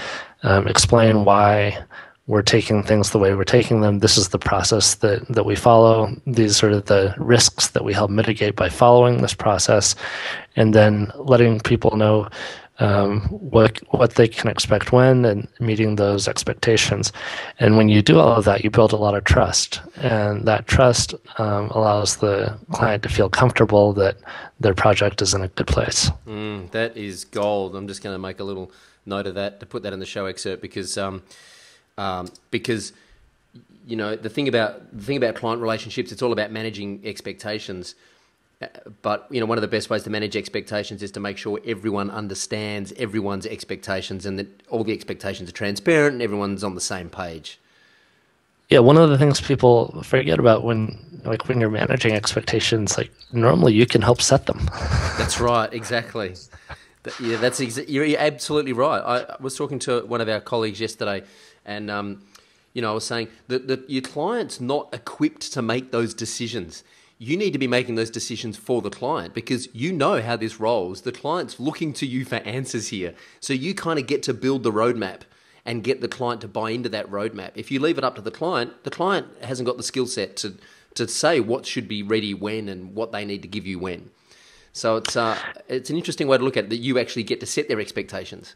explain why we're taking things the way we're taking them. This is the process that we follow. These are the risks that we help mitigate by following this process, and then letting people know what they can expect when and meeting those expectations. And when you do all of that, you build a lot of trust, and that trust allows the client to feel comfortable that their project is in a good place. That is gold. I'm just going to make a little note of that to put that in the show excerpt because you know the thing about client relationships, it's all about managing expectations. But you know, one of the best ways to manage expectations is to make sure everyone understands everyone's expectations and that all the expectations are transparent and everyone's on the same page. Yeah, one of the things people forget about when you're managing expectations, like normally you can help set them. That's right, exactly. Yeah, you're absolutely right. I was talking to one of our colleagues yesterday, and you know, I was saying that your client's not equipped to make those decisions. You need to be making those decisions for the client because you know how this rolls. The client's looking to you for answers here. So you kind of get to build the roadmap and get the client to buy into that roadmap. If you leave it up to the client hasn't got the skill set to say what should be ready when and what they need to give you when. So it's an interesting way to look at it, that you actually get to set their expectations.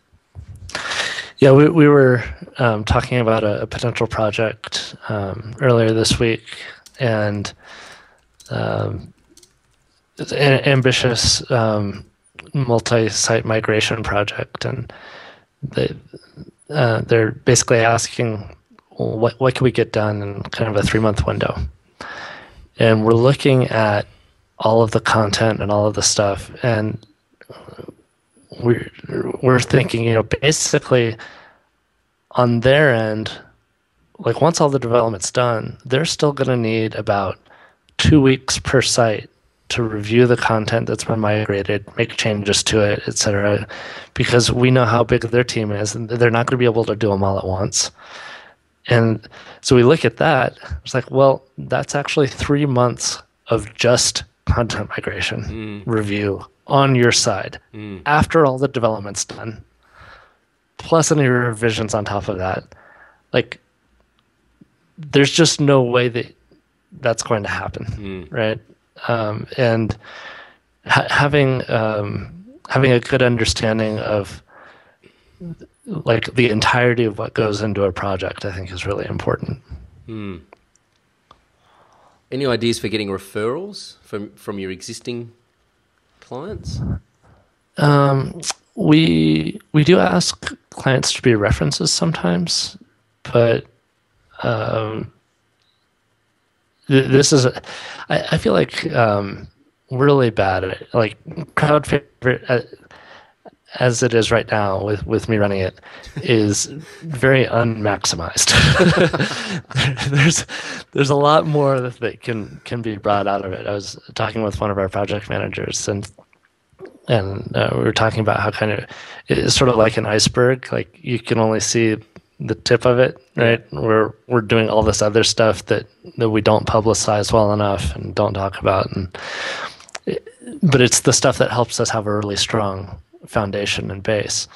Yeah, we were talking about a potential project earlier this week, and it's an ambitious multi-site migration project, and they're basically asking what can we get done in kind of a 3-month window, and we're looking at all of the content and all of the stuff, and we're thinking, you know, basically on their end, like once all the development's done, they're still going to need about 2 weeks per site to review the content that's been migrated, make changes to it, etc. Because we know how big their team is, and they're not going to be able to do them all at once. And so we look at that. It's like, well, that's actually 3 months of just content migration review on your side after all the development's done, plus any revisions on top of that. Like, there's just no way that's going to happen, right? And having a good understanding of like the entirety of what goes into a project, I think, is really important. Any ideas for getting referrals from your existing clients? We do ask clients to be references sometimes, but this is I feel like we're really bad at it. Like crowd favorite, as it is right now with me running it, is very unmaximized. There's a lot more that can be brought out of it. I was talking with one of our project managers, and we were talking about how kind of it's sort of like an iceberg. Like you can only see the tip of it, right? We're doing all this other stuff that we don't publicize well enough and don't talk about, but it's the stuff that helps us have a really strong foundation and base.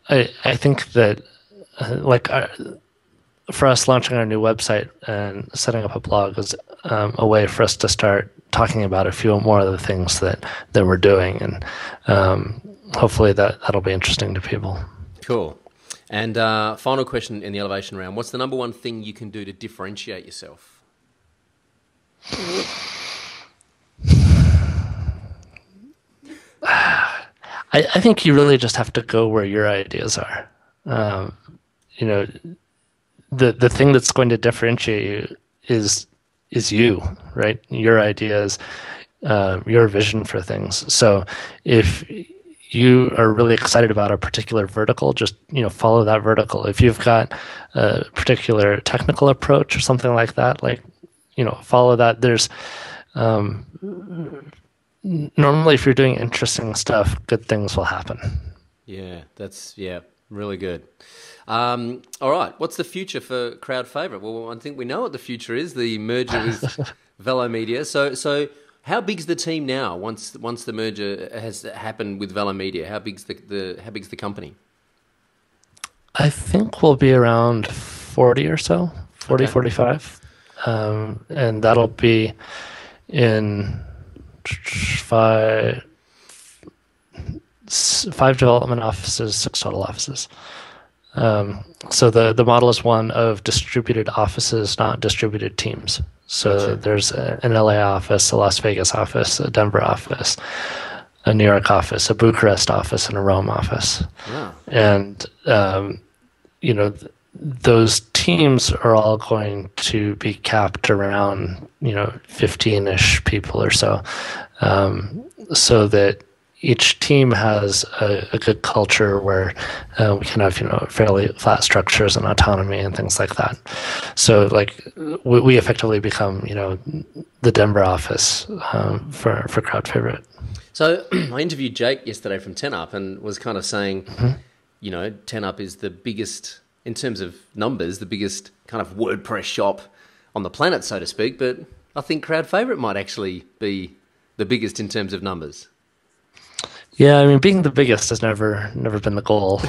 I think that for us, launching our new website and setting up a blog is a way for us to start talking about a few more of the things that we're doing, and hopefully that'll be interesting to people. Cool. And final question in the elevation round: what's the number one thing you can do to differentiate yourself? I think you really just have to go where your ideas are. You know, the thing that's going to differentiate you is you, right? Your ideas, your vision for things. So if you are really excited about a particular vertical, just follow that vertical. If you've got a particular technical approach or something like that, follow that. There's normally, if you're doing interesting stuff, good things will happen. Yeah, that's really good. All right, what's the future for Crowd Favorite? Well, I think we know what the future is, the merger with Velo Media. So how big's the team now once the merger has happened with Velo Media? How big's the company? I think we'll be around 40 or so, 40, okay. 45. And that'll be in five development offices, 6 total offices. So the model is one of distributed offices, not distributed teams. So gotcha. There's an LA office, a Las Vegas office, a Denver office, a New York office, a Bucharest office, and a Rome office. Wow. And those teams are all going to be capped around 15-ish people or so, so that each team has a good culture where we can have fairly flat structures and autonomy and things like that. So we effectively become the Denver office for Crowd Favorite. So I interviewed Jake yesterday from 10up and was kind of saying, 10up is the biggest, in terms of numbers, the biggest kind of WordPress shop on the planet, so to speak. But I think Crowd Favorite might actually be the biggest in terms of numbers. Yeah, I mean, being the biggest has never been the goal.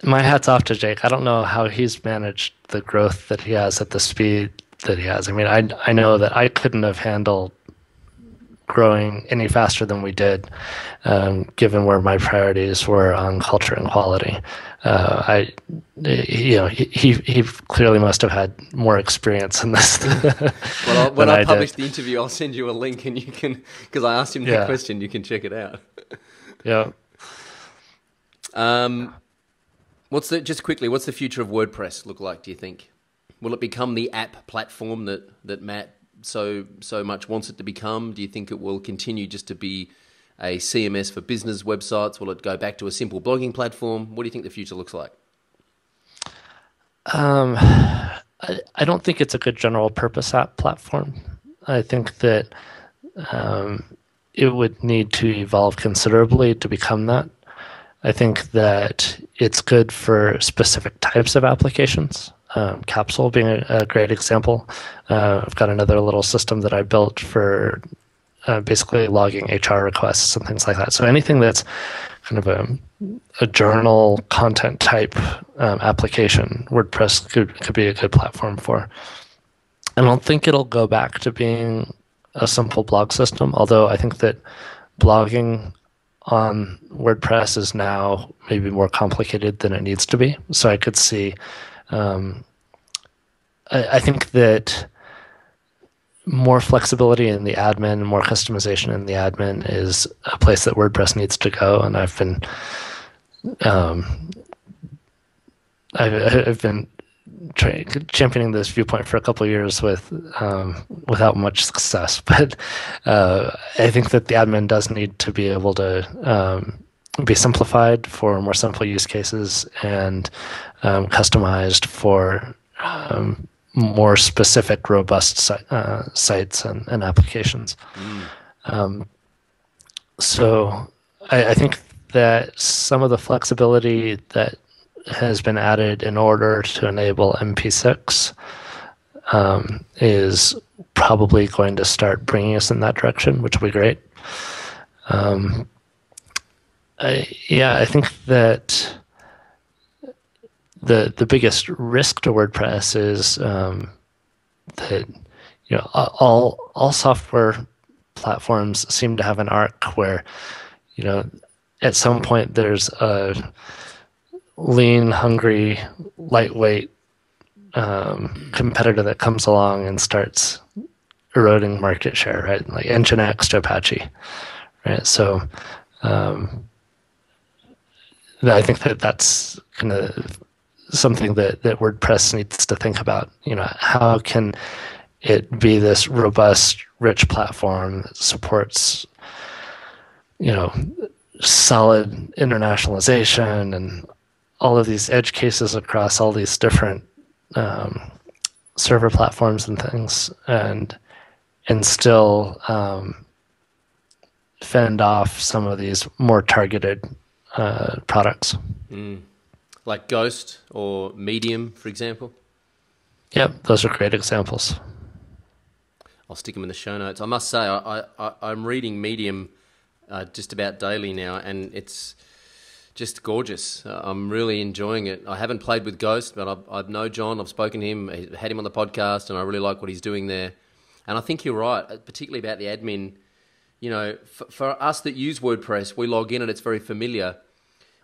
My hat's off to Jake. I don't know how he's managed the growth that he has at the speed that he has. I mean, I know that I couldn't have handled growing any faster than we did, given where my priorities were on culture and quality. He clearly must have had more experience in this. Well, when I publish the interview, I'll send you a link, and you can, because I asked him that question, you can check it out. Yeah. What's the future of WordPress look like, do you think? Will it become the app platform that Matt so much wants it to become? Do you think it will continue just to be a CMS for business websites? Will it go back to a simple blogging platform? What do you think the future looks like? I don't think it's a good general purpose app platform. I think that it would need to evolve considerably to become that. I think that it's good for specific types of applications. Capsule being a great example. I've got another little system that I built for basically logging HR requests and things like that. So anything that's kind of a journal content type application, WordPress could be a good platform for. I don't think it'll go back to being a simple blog system, although I think that blogging on WordPress is now maybe more complicated than it needs to be. So I could see, I think that more flexibility in the admin, more customization in the admin is a place that WordPress needs to go. And I've been championing this viewpoint for a couple of years without much success. But I think that the admin does need to be able to be simplified for more simple use cases and customized for more specific, robust sites and applications. So I think that some of the flexibility that has been added in order to enable MP6 is probably going to start bringing us in that direction, which will be great. I think that the biggest risk to WordPress is that all software platforms seem to have an arc where at some point there's a lean, hungry, lightweight competitor that comes along and starts eroding market share, right? Like Nginx to Apache, right? So I think that's kind of something that WordPress needs to think about. How can it be this robust, rich platform that supports, solid internationalization and all of these edge cases across all these different server platforms and things, and still fend off some of these more targeted products. Like Ghost or Medium, for example? Yep, those are great examples. I'll stick them in the show notes. I must say, I'm reading Medium just about daily now, and it's just gorgeous. I'm really enjoying it. I haven't played with Ghost, but I know John. I've spoken to him, I had him on the podcast, and I really like what he's doing there. And I think you're right, particularly about the admin. For us that use WordPress, we log in and it's very familiar.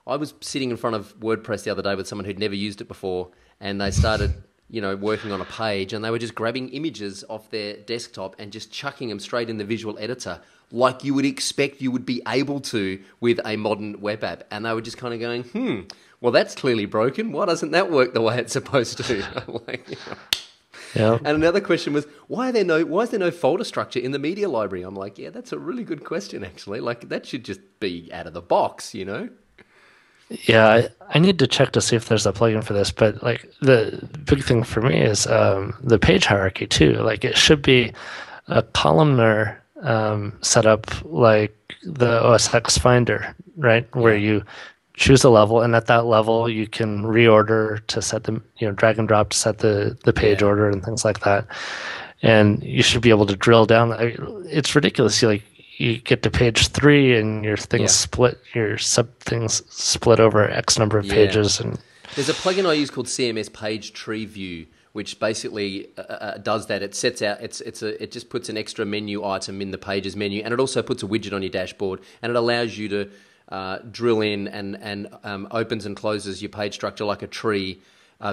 I was sitting in front of WordPress the other day with someone who'd never used it before, and they started, working on a page, and they were just grabbing images off their desktop and just chucking them straight in the visual editor, like you would expect you would be able to with a modern web app. And they were just kind of going, well, that's clearly broken. Why doesn't that work the way it's supposed to? Yeah. And another question was, why is there no folder structure in the media library? I'm like, yeah, that's a really good question, actually. Like, that should just be out of the box, Yeah, I need to check to see if there's a plugin for this, but like the big thing for me is the page hierarchy too. Like it should be a columnar setup like the OS X Finder, right? Where you choose a level, and at that level you can reorder to set them, drag and drop to set the page order and things like that. And you should be able to drill down. It's ridiculous. You get to page 3 and your things split, your sub things split over X number of pages. And there's a plugin I use called CMS Page Tree View, which basically does that. It sets out, it just puts an extra menu item in the Pages menu, and it also puts a widget on your dashboard, and it allows you to drill in and opens and closes your page structure like a tree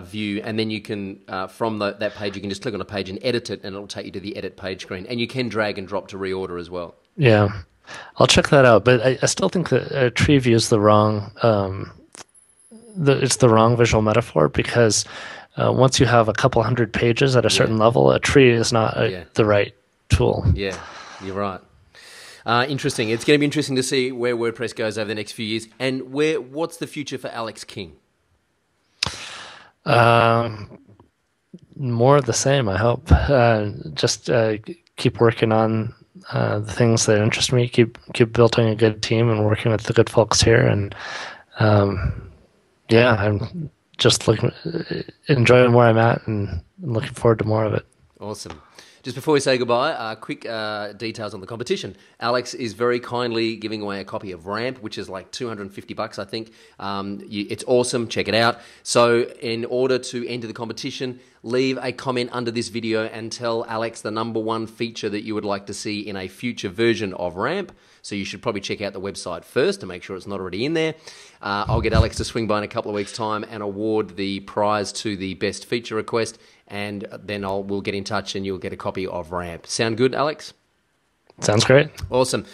view, and then you can, from that page, you can just click on a page and edit it, and it'll take you to the edit page screen, and you can drag and drop to reorder as well. Yeah, I'll check that out. But I still think that tree view is the wrong. It's the wrong visual metaphor, because once you have a couple hundred pages at a certain level, a tree is not the right tool. Yeah, you're right. Interesting. It's going to be interesting to see where WordPress goes over the next few years, and what's the future for Alex King? More of the same, I hope. Just keep working on the things that interest me. Keep building a good team and working with the good folks here. And I'm just enjoying where I'm at and looking forward to more of it. Awesome. Just before we say goodbye, quick details on the competition. Alex is very kindly giving away a copy of Ramp, which is like $250, I think. It's awesome. Check it out. So in order to enter the competition, leave a comment under this video and tell Alex the #1 feature that you would like to see in a future version of Ramp. So you should probably check out the website first to make sure it's not already in there. I'll get Alex to swing by in a couple of weeks' time and award the prize to the best feature request, and then we'll get in touch and you'll get a copy of Ramp. Sound good, Alex? Sounds great. Awesome.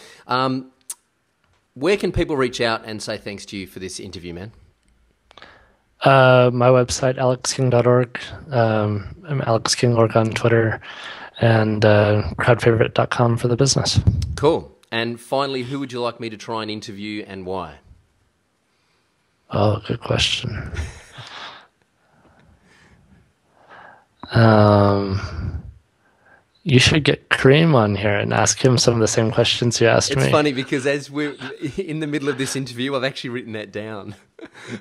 Where can people reach out and say thanks to you for this interview, man? My website, alexking.org. I'm alexking.org on Twitter, and crowdfavorite.com for the business. Cool. And finally, who would you like me to try and interview, and why? Oh, good question. You should get Kareem on here and ask him some of the same questions you asked me. It's funny because as we're in the middle of this interview, I've actually written that down.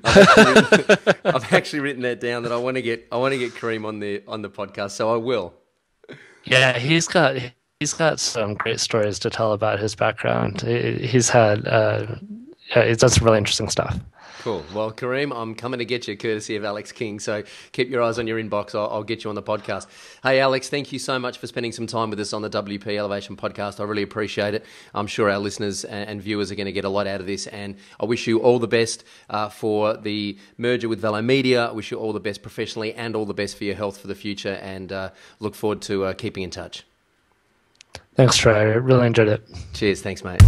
I've actually written that down that I want to get Kareem on the podcast, so I will. Yeah, he's got he's got some great stories to tell about his background. He's had, he's done some really interesting stuff. Cool. Well, Kareem, I'm coming to get you courtesy of Alex King, so keep your eyes on your inbox. I'll get you on the podcast. Hey, Alex, thank you so much for spending some time with us on the WP Elevation podcast. I really appreciate it. I'm sure our listeners and viewers are going to get a lot out of this, and I wish you all the best for the merger with Velo Media. I wish you all the best professionally and all the best for your health for the future, and look forward to keeping in touch. Thanks, Troy. I really enjoyed it. Cheers. Thanks, mate.